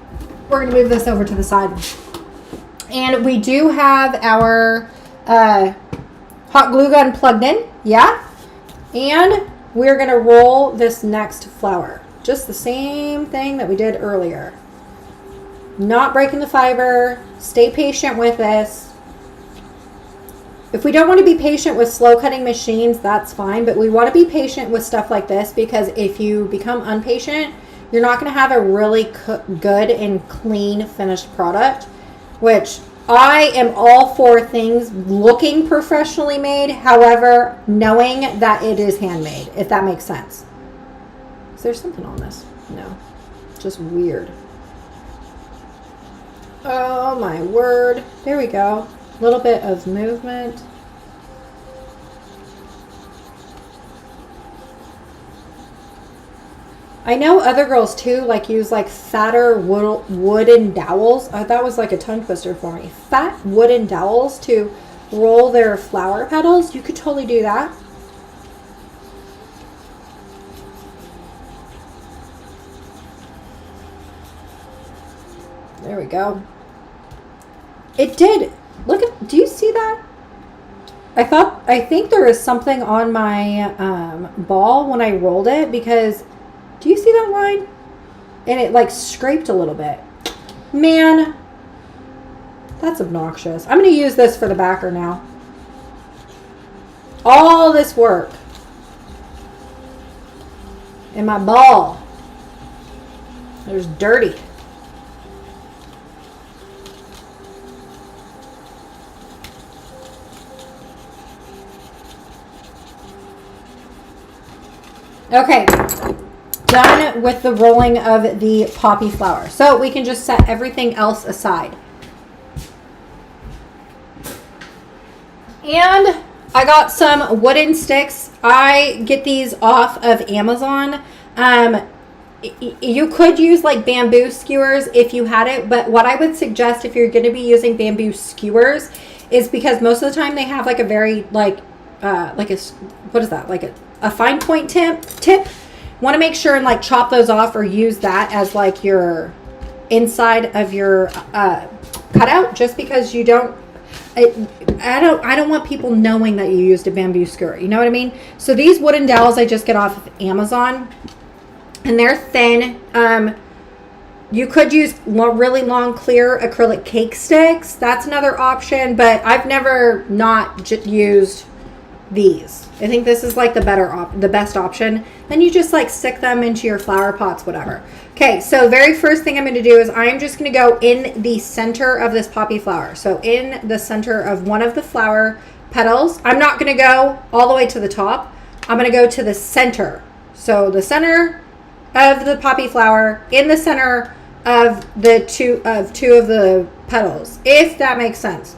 we're gonna move this over to the side. And we do have our hot glue gun plugged in, yeah? And we're gonna roll this next flower. Just the same thing that we did earlier. Not breaking the fiber, stay patient with this. If we don't want to be patient with slow cutting machines, that's fine, but we want to be patient with stuff like this, because if you become impatient, you're not going to have a really good and clean finished product, which I am all for things looking professionally made, however, knowing that it is handmade, if that makes sense. Is there something on this? No, just weird. Oh my word. There we go. A little bit of movement. I know other girls too like use like fatter wooden dowels. That was like a tongue twister for me. Fat wooden dowels to roll their flower petals. You could totally do that. There we go. It did. Look at, do you see that? I think there was something on my ball when I rolled it, because do you see that line? And it like scraped a little bit. Man, that's obnoxious. I'm going to use this for the backer now. All this work. And my ball. There's dirty. Okay, done with the rolling of the poppy flower. So we can just set everything else aside. And I got some wooden sticks. I get these off of Amazon. You could use like bamboo skewers if you had it, but what I would suggest if you're going to be using bamboo skewers is, because most of the time they have like a very like a, what is that? Like a fine point tip. Want to make sure and like chop those off, or use that as like your inside of your cutout, just because you don't, I don't want people knowing that you used a bamboo skewer. You know what I mean? So these wooden dowels I just get off of Amazon, and they're thin. You could use really long clear acrylic cake sticks. That's another option, but I've never not used these. I think this is like the best option. Then you just like stick them into your flower pots, whatever. Okay, so very first thing I'm going to do is I'm just going to go in the center of this poppy flower. So in the center of one of the flower petals. I'm not going to go all the way to the top. I'm going to go to the center. So the center of the poppy flower, in the center of two of the petals, if that makes sense.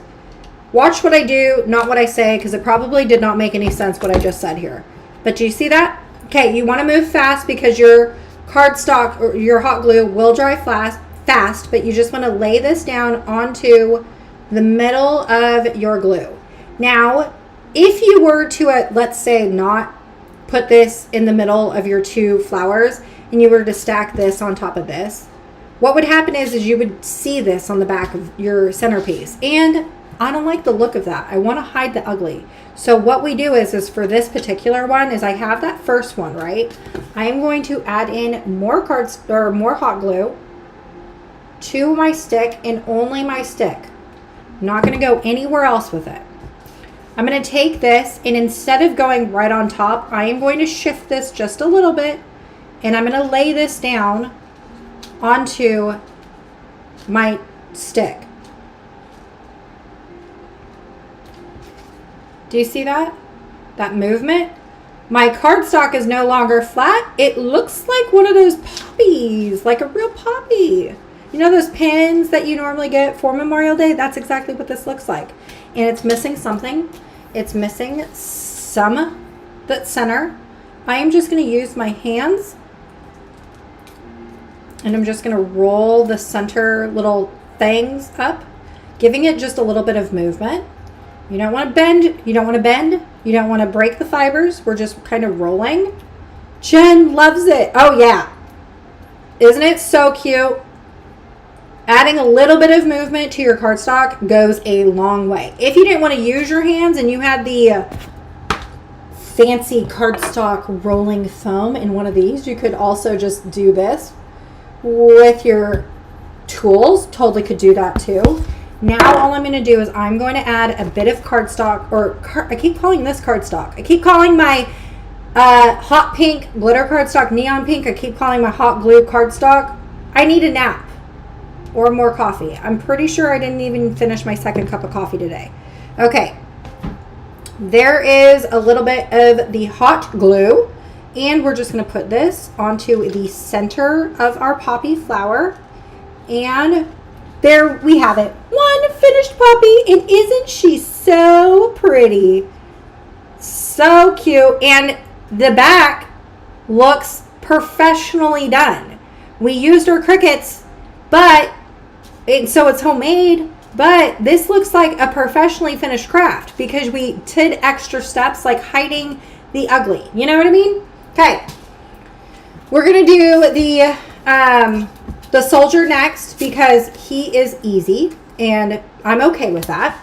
Watch what I do, not what I say, because it probably did not make any sense what I just said here. But do you see that? Okay, you want to move fast because your cardstock or your hot glue will dry fast, but you just want to lay this down onto the middle of your glue. Now, if you were to, let's say, not put this in the middle of your two flowers and you were to stack this on top of this, what would happen is you would see this on the back of your centerpiece. And I don't like the look of that. I want to hide the ugly. So what we do is for this particular one is I have that first one, right? I am going to add in more hot glue to my stick, and only my stick. I'm not going to go anywhere else with it. I'm going to take this, and instead of going right on top, I am going to shift this just a little bit, and I'm going to lay this down onto my stick. Do you see that? That movement? My cardstock is no longer flat. It looks like one of those poppies, like a real poppy. You know those pins that you normally get for Memorial Day? That's exactly what this looks like. And it's missing something. It's missing some that center. I am just going to use my hands And I'm just going to roll the center little things up, giving it just a little bit of movement. You don't want to bend. You don't want to bend. You don't want to break the fibers. We're just kind of rolling. Jen loves it. Oh, yeah. Isn't it so cute? Adding a little bit of movement to your cardstock goes a long way. If you didn't want to use your hands and you had the fancy cardstock rolling foam in one of these, you could also just do this with your tools. Totally could do that too. Now all I'm going to do is I'm going to add a bit of cardstock, I keep calling this cardstock. I keep calling my hot pink glitter cardstock neon pink. I keep calling my hot glue cardstock. I need a nap or more coffee. I'm pretty sure I didn't even finish my second cup of coffee today. Okay. There is a little bit of the hot glue, and we're just going to put this onto the center of our poppy flower. And there we have it. One finished poppy, and isn't she so pretty? So cute. And the back looks professionally done. We used our Cricuts, so it's homemade, but this looks like a professionally finished craft because we did extra steps like hiding the ugly. You know what I mean? Okay. We're going to do the soldier next because he is easy and I'm okay with that.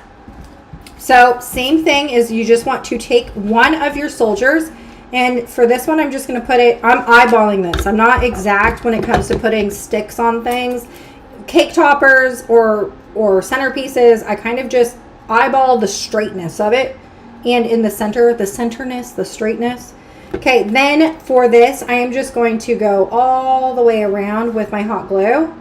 So same thing is you just want to take one of your soldiers, and for this one I'm just going to put it, I'm eyeballing this. I'm not exact when it comes to putting sticks on things. Cake toppers or centerpieces, I kind of just eyeball the straightness of it, and in the center, the centerness, the straightness. Okay, then for this, I am just going to go all the way around with my hot glue.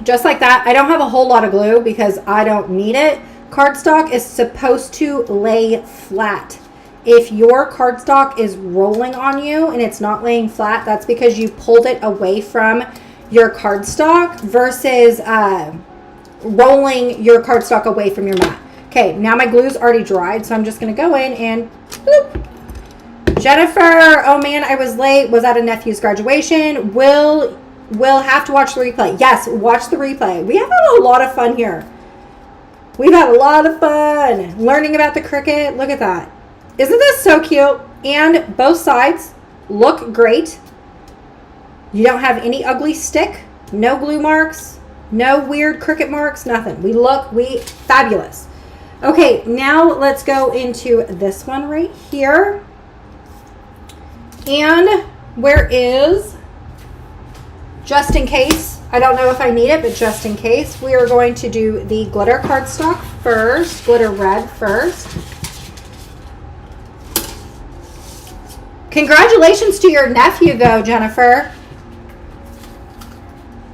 Just like that. I don't have a whole lot of glue because I don't need it. Cardstock is supposed to lay flat. If your cardstock is rolling on you and it's not laying flat, that's because you pulled it away from your cardstock versus rolling your cardstock away from your mat. Okay, now my glue's already dried, so I'm just going to go in and boop. Jennifer, oh man, I was late. Was at a nephew's graduation. We'll have to watch the replay. Yes, watch the replay. We have had a lot of fun here. We've had a lot of fun learning about the Cricut. Look at that. Isn't this so cute? And both sides look great. You don't have any ugly stick, no glue marks, no weird Cricut marks, nothing. We fabulous. Okay, now let's go into this one right here. And where is, just in case, I don't know if I need it, but just in case, we are going to do the glitter cardstock first, glitter red first. Congratulations to your nephew, though, Jennifer.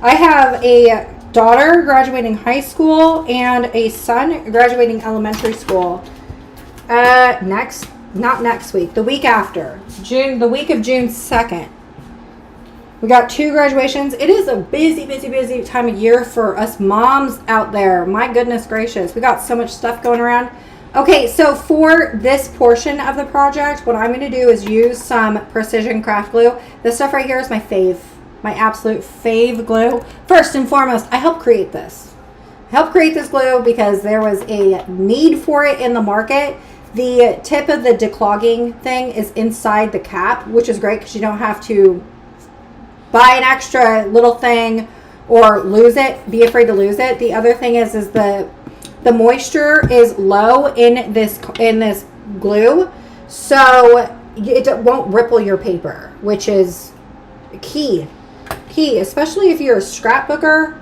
I have a daughter graduating high school and a son graduating elementary school. Not next week, the week after. The week of June 2nd. We got 2 graduations. It is a busy, busy, busy time of year for us moms out there. My goodness gracious. We got so much stuff going around. Okay, so for this portion of the project, what I'm going to do is use some precision craft glue. This stuff right here is my fave, my absolute fave glue. First and foremost, I helped create this. I helped create this glue because there was a need for it in the market. The tip of the declogging thing is inside the cap, which is great because you don't have to buy an extra little thing or lose it, be afraid to lose it. The other thing is the moisture is low in this glue, so it won't ripple your paper, which is key, especially if you're a scrapbooker.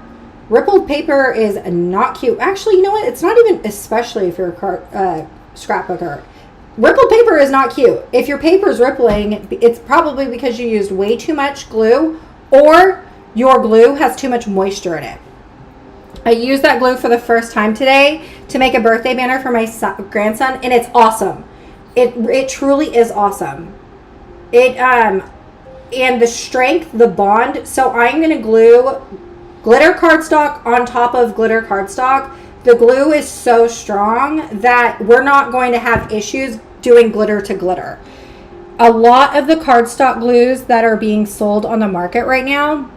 Rippled paper is not cute. Actually, you know what? It's not even especially if you're a scrapbooker. Rippled paper is not cute. If your paper is rippling, it's probably because you used way too much glue or your glue has too much moisture in it. I used that glue for the first time today to make a birthday banner for my grandson, and it's awesome. It truly is awesome. And the strength, the bond. So I'm going to glue glitter cardstock on top of glitter cardstock. The glue is so strong that we're not going to have issues doing glitter to glitter. a lot of the cardstock glues that are being sold on the market right now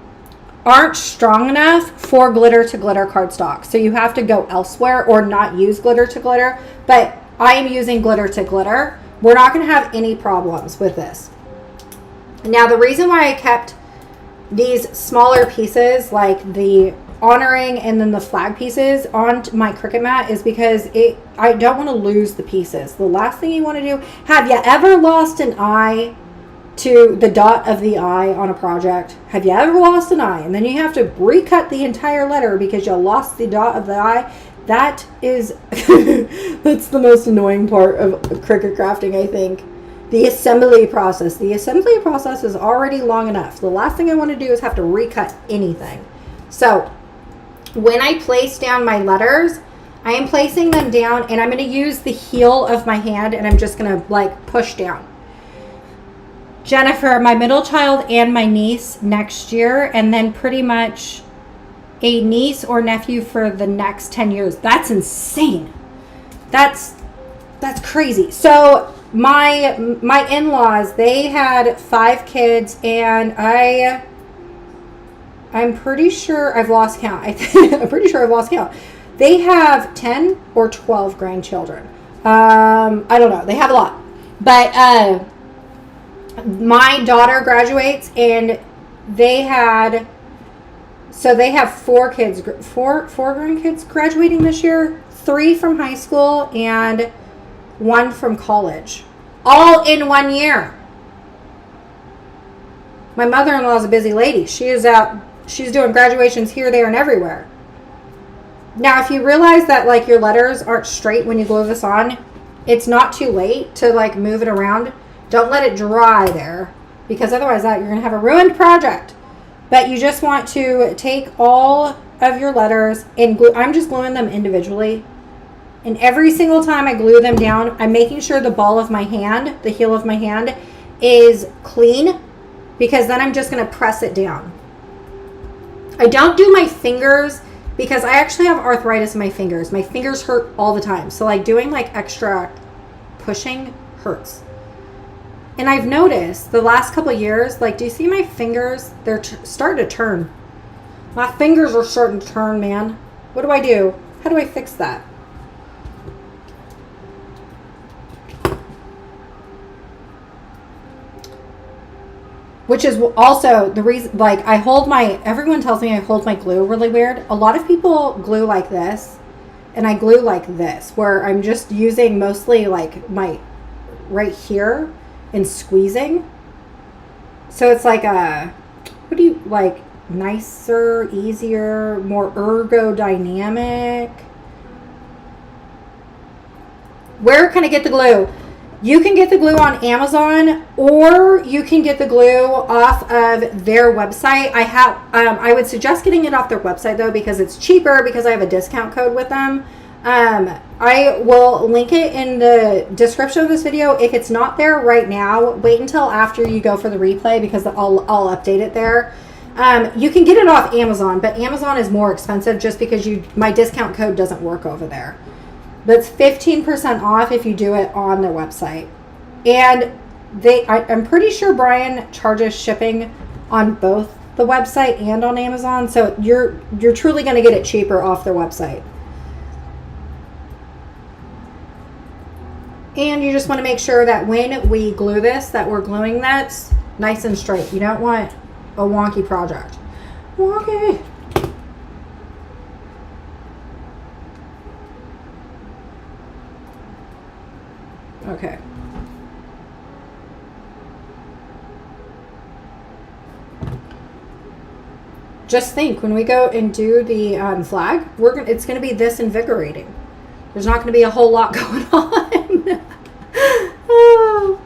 aren't strong enough for glitter to glitter cardstock. So you have to go elsewhere or not use glitter to glitter. But I am using glitter to glitter. We're not going to have any problems with this. Now, the reason why I kept these smaller pieces, like the honoring and then the flag pieces, on my Cricut mat is because I don't want to lose the pieces. The last thing you want to do, have you ever lost an eye to the dot of the I on a project? Have you ever lost an I and then you have to recut the entire letter because you lost the dot of the I? That is that's the most annoying part of Cricut crafting, I think. The assembly process. The assembly process is already long enough. The last thing I want to do is have to recut anything. So when I place down my letters, I am placing them down and I'm going to use the heel of my hand and I'm just going to like push down. Jennifer, my middle child and my niece next year, and then pretty much a niece or nephew for the next 10 years. That's insane. That's crazy. So my in-laws, they had 5 kids, and I'm pretty sure I've lost count. I'm pretty sure I've lost count. They have 10 or 12 grandchildren. I don't know. They have a lot. But my daughter graduates, and they have 4 kids, four grandkids graduating this year, 3 from high school and 1 from college, all in 1 year. My mother-in-law is a busy lady. She's doing graduations here, there, and everywhere. Now, if you realize that like your letters aren't straight when you glue this on, it's not too late to like move it around. Don't let it dry there, because otherwise you're going to have a ruined project. But you just want to take all of your letters and glue. I'm just gluing them individually. And every single time I glue them down, I'm making sure the ball of my hand, the heel of my hand, is clean, because then I'm just going to press it down. I don't do my fingers because I actually have arthritis in my fingers. My fingers hurt all the time. So like doing like extra pushing hurts. And I've noticed the last couple of years, like, do you see my fingers? They're starting to turn. My fingers are starting to turn, man. What do I do? How do I fix that? Which is also the reason, like, everyone tells me I hold my glue really weird. A lot of people glue like this, and I glue like this, where I'm just using mostly like my right here and squeezing. So it's like nicer, easier, more ergodynamic. Where can I get the glue? You can get the glue on Amazon, or you can get the glue off of their website. I would suggest getting it off their website though, because it's cheaper, because I have a discount code with them. I will link it in the description of this video. If it's not there right now, wait until after you go for the replay, because I'll update it there. You can get it off Amazon, but Amazon is more expensive just because my discount code doesn't work over there. But it's 15% off if you do it on their website. And I'm pretty sure Brian charges shipping on both the website and on Amazon. So you're truly going to get it cheaper off their website. And you just want to make sure that when we glue this, that we're gluing that nice and straight. You don't want a wonky project. Wonky. Okay. Just think, when we go and do the flag, it's going to be this invigorating. There's not going to be a whole lot going on. Oh.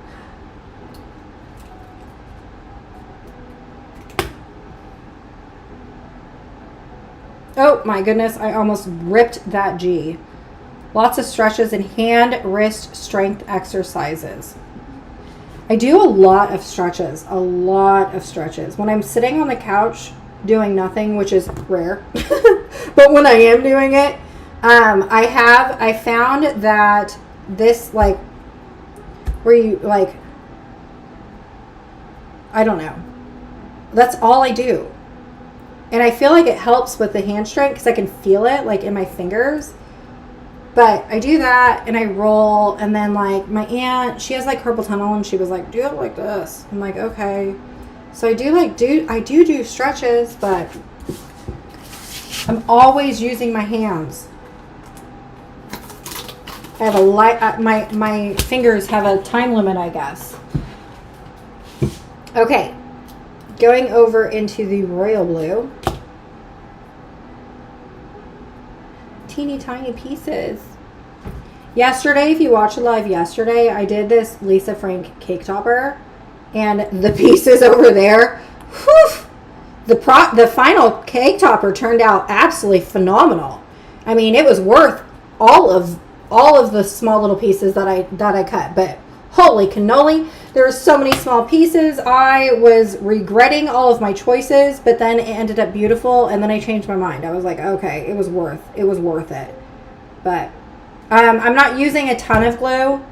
Oh my goodness, I almost ripped that G. Lots of stretches and hand wrist strength exercises. I do a lot of stretches, When I'm sitting on the couch doing nothing, which is rare, but when I am doing it, I found that this, like, where you, like, I don't know. That's all I do. And I feel like it helps with the hand strength because I can feel it like in my fingers. But I do that and I roll, and then like my aunt, she has like carpal tunnel, and she was like, do it like this. I'm like, okay. So I do stretches, but I'm always using my hands. I have a light, my fingers have a time limit, I guess. Okay. Going over into the royal blue. Teeny tiny pieces. Yesterday, if you watched the live yesterday, I did this Lisa Frank cake topper, and the pieces over there, whew, the final cake topper turned out absolutely phenomenal. I mean, it was worth all of the small little pieces that I cut, but holy cannoli, there were so many small pieces. I was regretting all of my choices, but then it ended up beautiful, and then I changed my mind. I was like, okay, it was worth it. But I'm not using a ton of glue.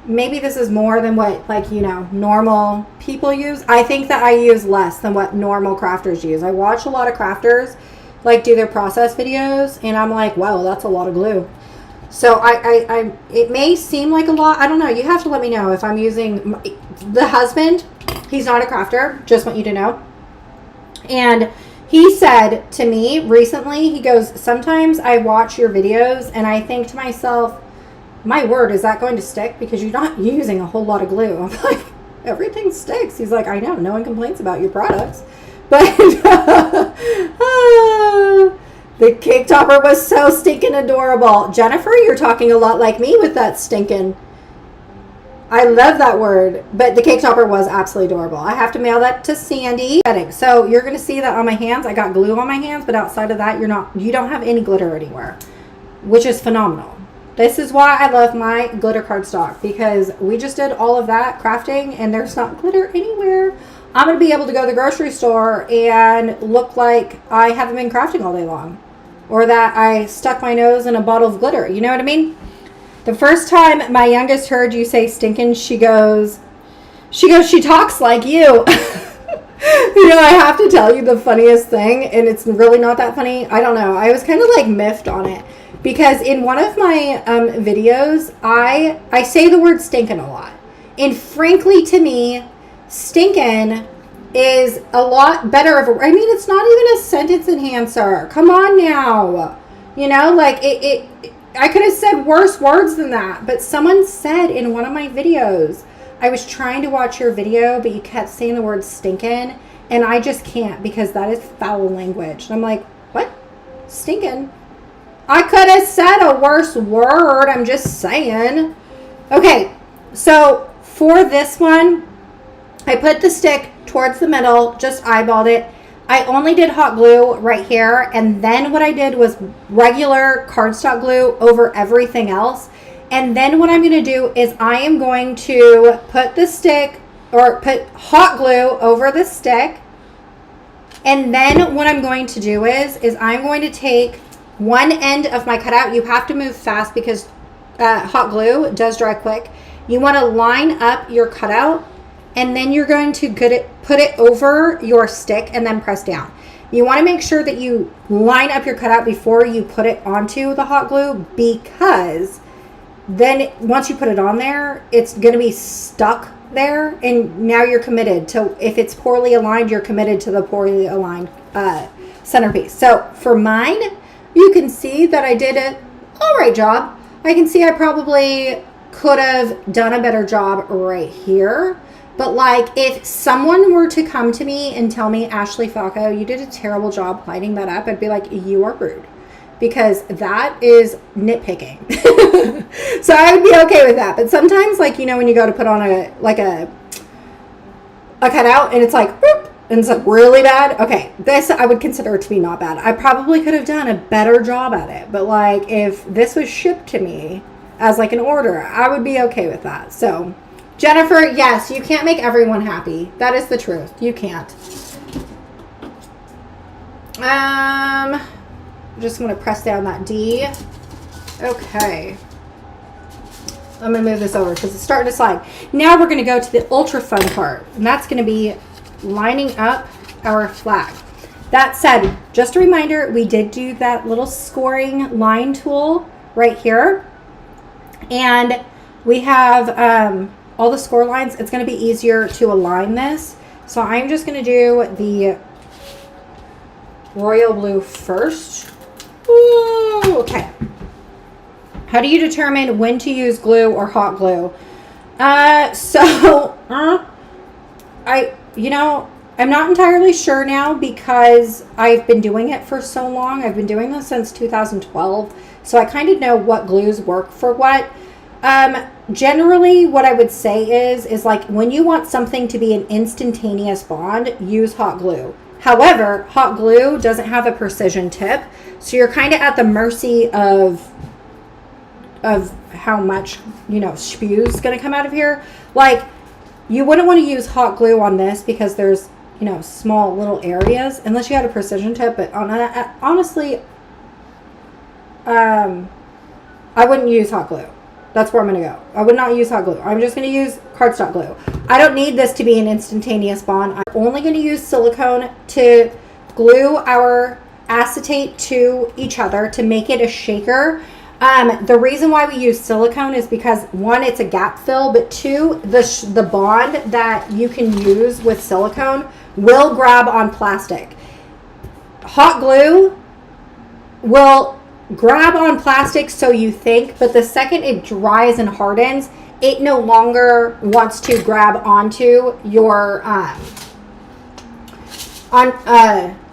Maybe this is more than what, like, you know, normal people use. I think that I use less than what normal crafters use. I watch a lot of crafters like do their process videos, and I'm like, wow, that's a lot of glue. So it may seem like a lot. I don't know. You have to let me know if I'm using the husband. He's not a crafter. Just want you to know. And he said to me recently, he goes, sometimes I watch your videos and I think to myself, my word, is that going to stick? Because you're not using a whole lot of glue. I'm like, everything sticks. He's like, I know. No one complains about your products. But the cake topper was so stinking adorable. Jennifer, you're talking a lot like me with that stinking. I love that word. But the cake topper was absolutely adorable. I have to mail that to Sandy. So you're going to see that on my hands. I got glue on my hands, but outside of that, you don't have any glitter anywhere, which is phenomenal. This is why I love my glitter cardstock, because we just did all of that crafting and there's not glitter anywhere. I'm going to be able to go to the grocery store and look like I haven't been crafting all day long, or that I stuck my nose in a bottle of glitter. You know what I mean? The first time my youngest heard you say stinkin', she goes, she talks like you. You know, I have to tell you the funniest thing, and it's really not that funny. I don't know. I was kind of like miffed on it, because in one of my videos, I say the word stinkin' a lot. And frankly, to me, stinkin' is a lot better of a, I mean, it's not even a sentence enhancer. Come on now. You know, like I could have said worse words than that, but someone said in one of my videos, I was trying to watch your video, but you kept saying the word stinkin', and I just can't, because that is foul language. And I'm like, what? Stinkin'? I could have said a worse word. I'm just saying. Okay, so for this one, I put the stick towards the middle, just eyeballed it. I only did hot glue right here, and then what I did was regular cardstock glue over everything else. And then what I'm going to do is I am going to put the stick, or put hot glue over the stick. And then what I'm going to do is I'm going to take one end of my cutout. You have to move fast because hot glue does dry quick. You want to line up your cutout, and then you're going to put it over your stick and then press down. You want to make sure that you line up your cutout before you put it onto the hot glue, because then once you put it on there, it's going to be stuck there, and now you're committed to, if it's poorly aligned, you're committed to the poorly aligned centerpiece. So for mine, you can see that I did an all right job. I can see I probably could have done a better job right here. But like, if someone were to come to me and tell me, Ashley Falco, you did a terrible job lighting that up, I'd be like, you are rude, because that is nitpicking. So I would be okay with that. But sometimes, like, you know, when you go to put on a cutout and it's like, whoop, and it's like really bad. Okay, this I would consider it to be not bad. I probably could have done a better job at it. But like, if this was shipped to me as like an order, I would be okay with that. So Jennifer, yes, you can't make everyone happy. That is the truth. You can't. Just want to press down that D. Okay. I'm going to move this over because it's starting to slide. Now we're going to go to the ultra fun part, and that's going to be lining up our flag. That said, just a reminder, we did do that little scoring line tool right here. And we have all the score lines. It's going to be easier to align this. So I'm just going to do the royal blue first. Ooh, okay. How do you determine when to use glue or hot glue? I'm not entirely sure now because I've been doing it for so long. I've been doing this since 2012. So I kind of know what glues work for what. Generally what I would say is like when you want something to be an instantaneous bond, use hot glue. However, hot glue doesn't have a precision tip. So you're kind of at the mercy of how much, spew is going to come out of here. Like, you wouldn't want to use hot glue on this because there's, small little areas, unless you had a precision tip. But honestly, I wouldn't use hot glue. That's where I'm going to go. I would not use hot glue. I'm just going to use cardstock glue. I don't need this to be an instantaneous bond. I'm only going to use silicone to glue our acetate to each other to make it a shaker. The reason why we use silicone is because, one, it's a gap fill, but two, the bond that you can use with silicone will grab on plastic. Hot glue will grab on plastic, so you think, but the second it dries and hardens, it no longer wants to grab onto your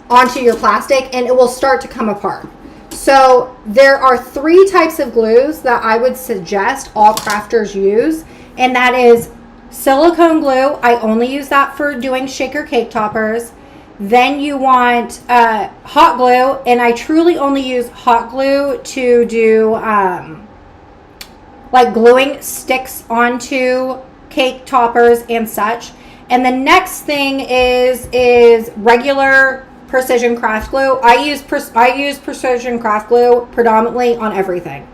onto your plastic, and it will start to come apart. So there are 3 types of glues that I would suggest all crafters use, and that is silicone glue. I only use that for doing shaker cake toppers. Then you want hot glue, and I truly only use hot glue to do like gluing sticks onto cake toppers and such. And the next thing is regular precision craft glue. I use precision craft glue predominantly on everything.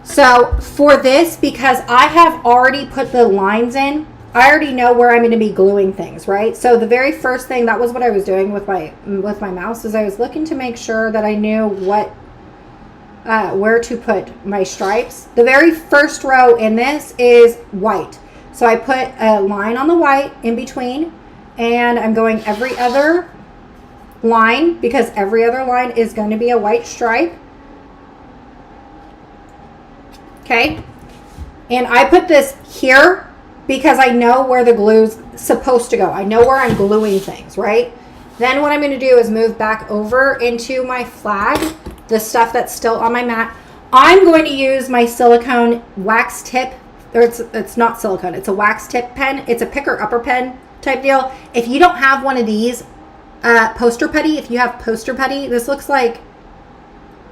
So for this, because I have already put the lines in, I already know where I'm going to be gluing things, right? So the very first thing, that was what I was doing with my mouse, is I was looking to make sure that I knew where to put my stripes. The very first row in this is white. So I put a line on the white in between, and I'm going every other line, because every other line is going to be a white stripe. Okay. And I put this here because I know where the glue's supposed to go. I know where I'm gluing things, right? Then what I'm going to do is move back over into my flag, the stuff that's still on my mat. I'm going to use my silicone wax tip, or it's not silicone, it's a wax tip pen. It's a picker upper pen type deal. If you don't have one of these, poster putty, if you have poster putty, this looks like,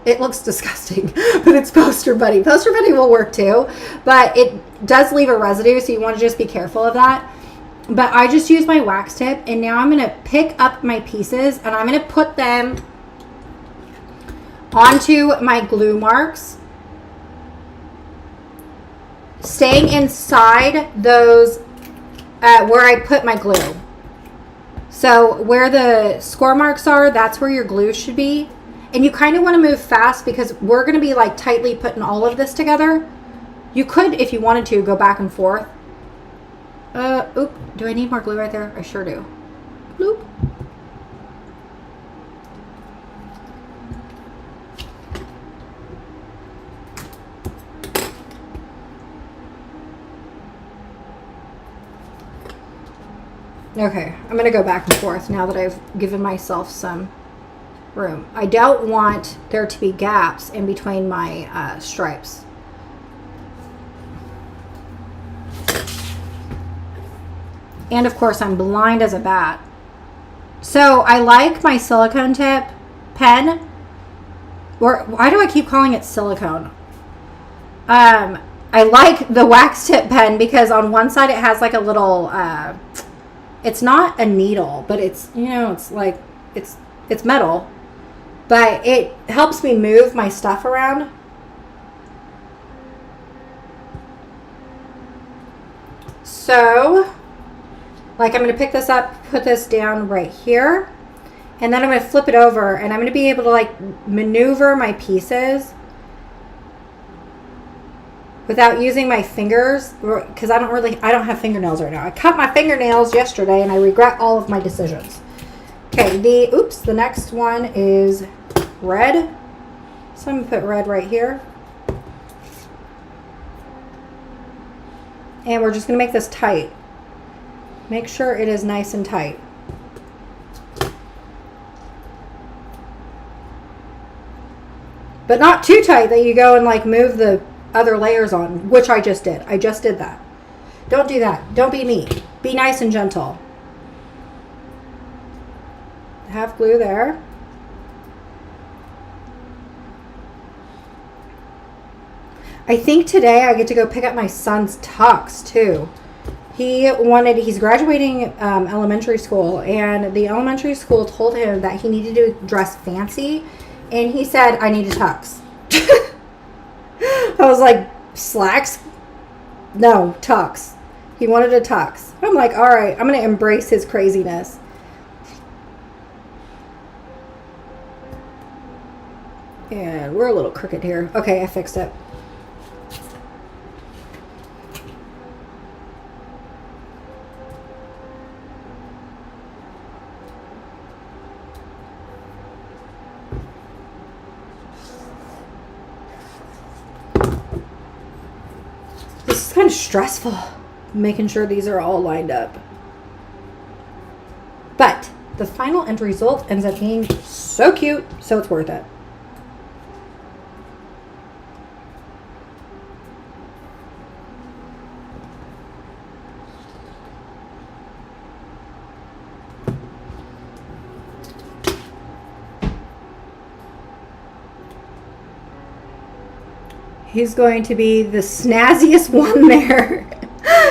it looks disgusting, but it's poster putty. Poster putty will work too, but it does leave a residue, so you want to just be careful of that. But I just use my wax tip, and now I'm going to pick up my pieces, and I'm going to put them onto my glue marks, staying inside those where I put my glue. So where the score marks are, that's where your glue should be. And you kind of want to move fast because we're going to be like tightly putting all of this together. You could, if you wanted to, go back and forth. Oop, do I need more glue right there? I sure do. Bloop. Okay, I'm going to go back and forth now that I've given myself some room. I don't want there to be gaps in between my stripes. And of course, I'm blind as a bat. So I like my silicone tip pen. Or why do I keep calling it silicone? I like the wax tip pen because on one side it has like a little, it's not a needle, but it's, it's like, it's metal, but it helps me move my stuff around. So, like, I'm going to pick this up, put this down right here, and then I'm going to flip it over, and I'm going to be able to, like, maneuver my pieces without using my fingers, because I don't have fingernails right now. I cut my fingernails yesterday, and I regret all of my decisions. Okay, the next one is red. So I'm going to put red right here. And we're just going to make this tight. Make sure it is nice and tight. But not too tight that you go and like move the other layers on, which I just did. I just did that. Don't do that. Don't be me. Be nice and gentle. Have glue there. I think today I get to go pick up my son's tux too. He's graduating elementary school, and the elementary school told him that he needed to dress fancy, and he said, I need a tux. I was like, slacks? No, tux. He wanted a tux. I'm like, all right, I'm going to embrace his craziness. And we're a little crooked here. Okay, I fixed it. This is kind of stressful, making sure these are all lined up. But the final end result ends up being so cute, so it's worth it. He's going to be the snazziest one there.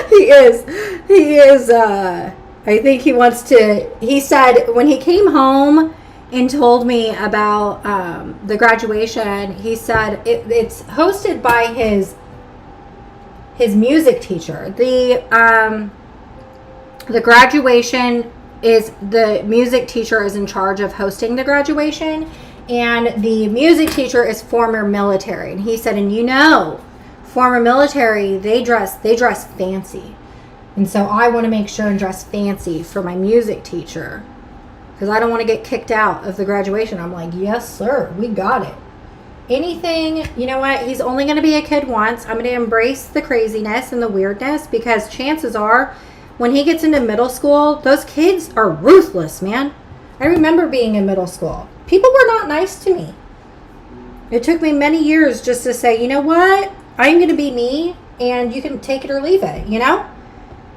He is, I think he wants to, he said when he came home and told me about the graduation, he said it's hosted by his music teacher. The graduation is, the music teacher is in charge of hosting the graduation. And the music teacher is former military. And he said, and you know, former military, they dress fancy. And so I want to make sure and dress fancy for my music teacher, because I don't want to get kicked out of the graduation. I'm like, yes, sir, we got it. Anything, you know what? He's only going to be a kid once. I'm going to embrace the craziness and the weirdness, because chances are when he gets into middle school, those kids are ruthless, man. I remember being in middle school. People were not nice to me. It took me many years just to say, you know what? I'm going to be me, and you can take it or leave it, you know?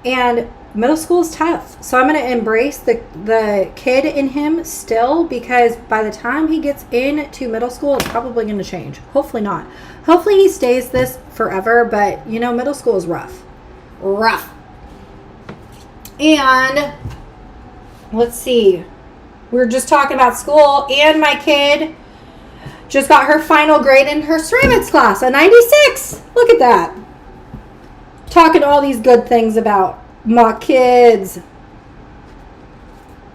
And middle school is tough. So I'm going to embrace the kid in him still, because by the time he gets into middle school, it's probably going to change. Hopefully not. Hopefully he stays this forever, but, you know, middle school is rough. Rough. And let's see. We were just talking about school, and my kid just got her final grade in her ceramics class, a 96. Look at that. Talking all these good things about my kids.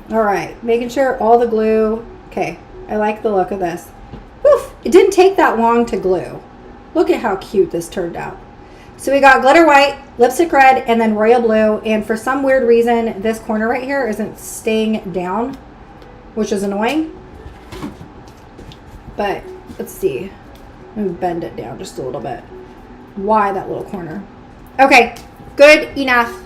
All right, making sure all the glue. Okay, I like the look of this. Woof, it didn't take that long to glue. Look at how cute this turned out. So we got glitter white, lipstick red, and then royal blue. And for some weird reason, this corner right here isn't staying down, which is annoying. But let's see. Let me bend it down just a little bit. Why that little corner? Okay, good enough.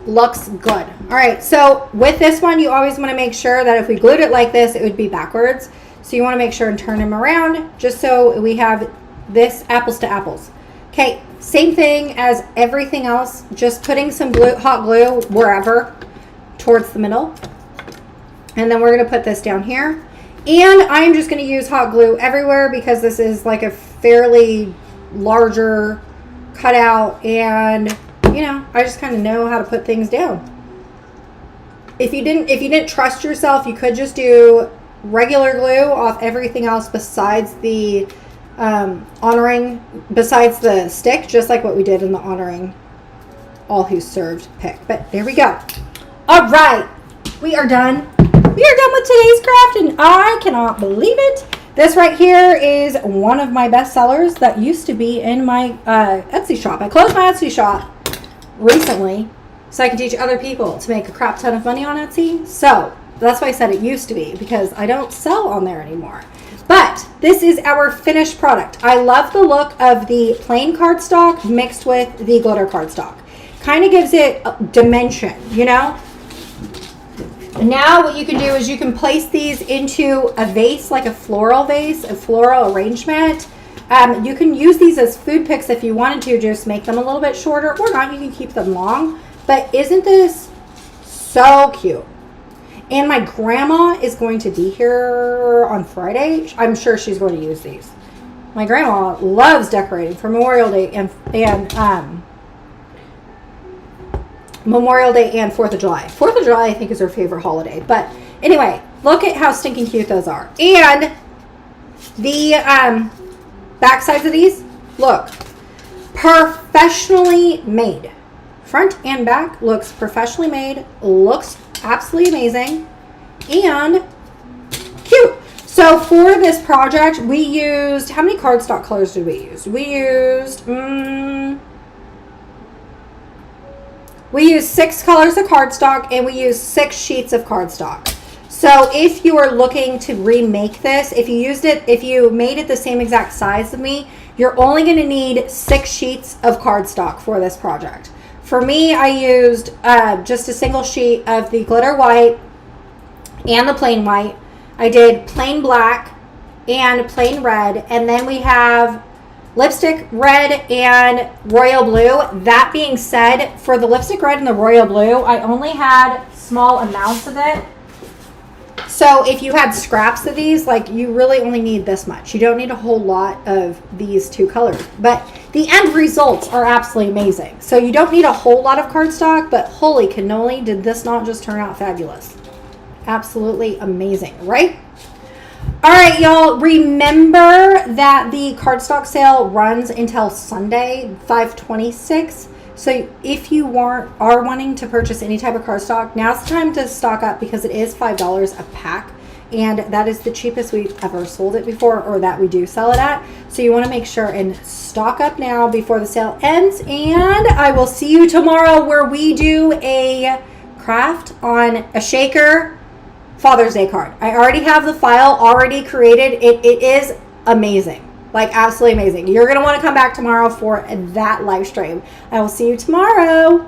Looks good. All right, so with this one, you always want to make sure that if we glued it like this, it would be backwards. So you want to make sure and turn them around just so we have this apples to apples. Okay, same thing as everything else, just putting some glue, hot glue wherever, towards the middle. And then we're going to put this down here. And I'm just going to use hot glue everywhere, because this is like a fairly larger cutout, and you know, I just kind of know how to put things down. If you didn't trust yourself, you could just do regular glue off everything else besides the honoring, besides the stick, just like what we did in the honoring all who served pick. But there we go. All right, we are done. We are done with today's craft, and I cannot believe it. This right here is one of my best sellers that used to be in my Etsy shop. I closed my Etsy shop recently so I can teach other people to make a crap ton of money on Etsy. So that's why I said it used to be, because I don't sell on there anymore. But this is our finished product. I love the look of the plain cardstock mixed with the glitter cardstock. Kind of gives it a dimension, you know? Now what you can do is you can place these into a vase, like a floral vase, a floral arrangement. You can use these as food picks if you wanted to, just make them a little bit shorter, or not, you can keep them long. But isn't this so cute? And my grandma is going to be here on Friday. I'm sure she's going to use these. My grandma loves decorating for Memorial Day and Memorial Day and 4th of July. 4th of July, I think, is her favorite holiday. But anyway, look at how stinking cute those are. And the back sides of these, look, professionally made. Front and back looks professionally made, looks absolutely amazing, and cute. So for this project, we used, how many cardstock colors did we use? We used 6 colors of cardstock, and we used 6 sheets of cardstock. So if you are looking to remake this, if you made it the same exact size as me, you're only going to need 6 sheets of cardstock for this project. For me, I used just a single sheet of the glitter white and the plain white. I did plain black and plain red, and then we have lipstick red and royal blue. That being said, for the lipstick red and the royal blue, I only had small amounts of it. So if you had scraps of these, like, you really only need this much. You don't need a whole lot of these 2 colors. But the end results are absolutely amazing. So you don't need a whole lot of cardstock, but holy cannoli, did this not just turn out fabulous. Absolutely amazing, right? All right, y'all, remember that the cardstock sale runs until Sunday, 5/26. So if you are wanting to purchase any type of cardstock, now's the time to stock up, because it is $5 a pack. And that is the cheapest we've ever sold it before, or that we do sell it at. So you want to make sure and stock up now before the sale ends. And I will see you tomorrow, where we do a craft on a shaker Father's Day card. I already have the file already created. It is amazing. Like, absolutely amazing. You're going to want to come back tomorrow for that live stream. I will see you tomorrow.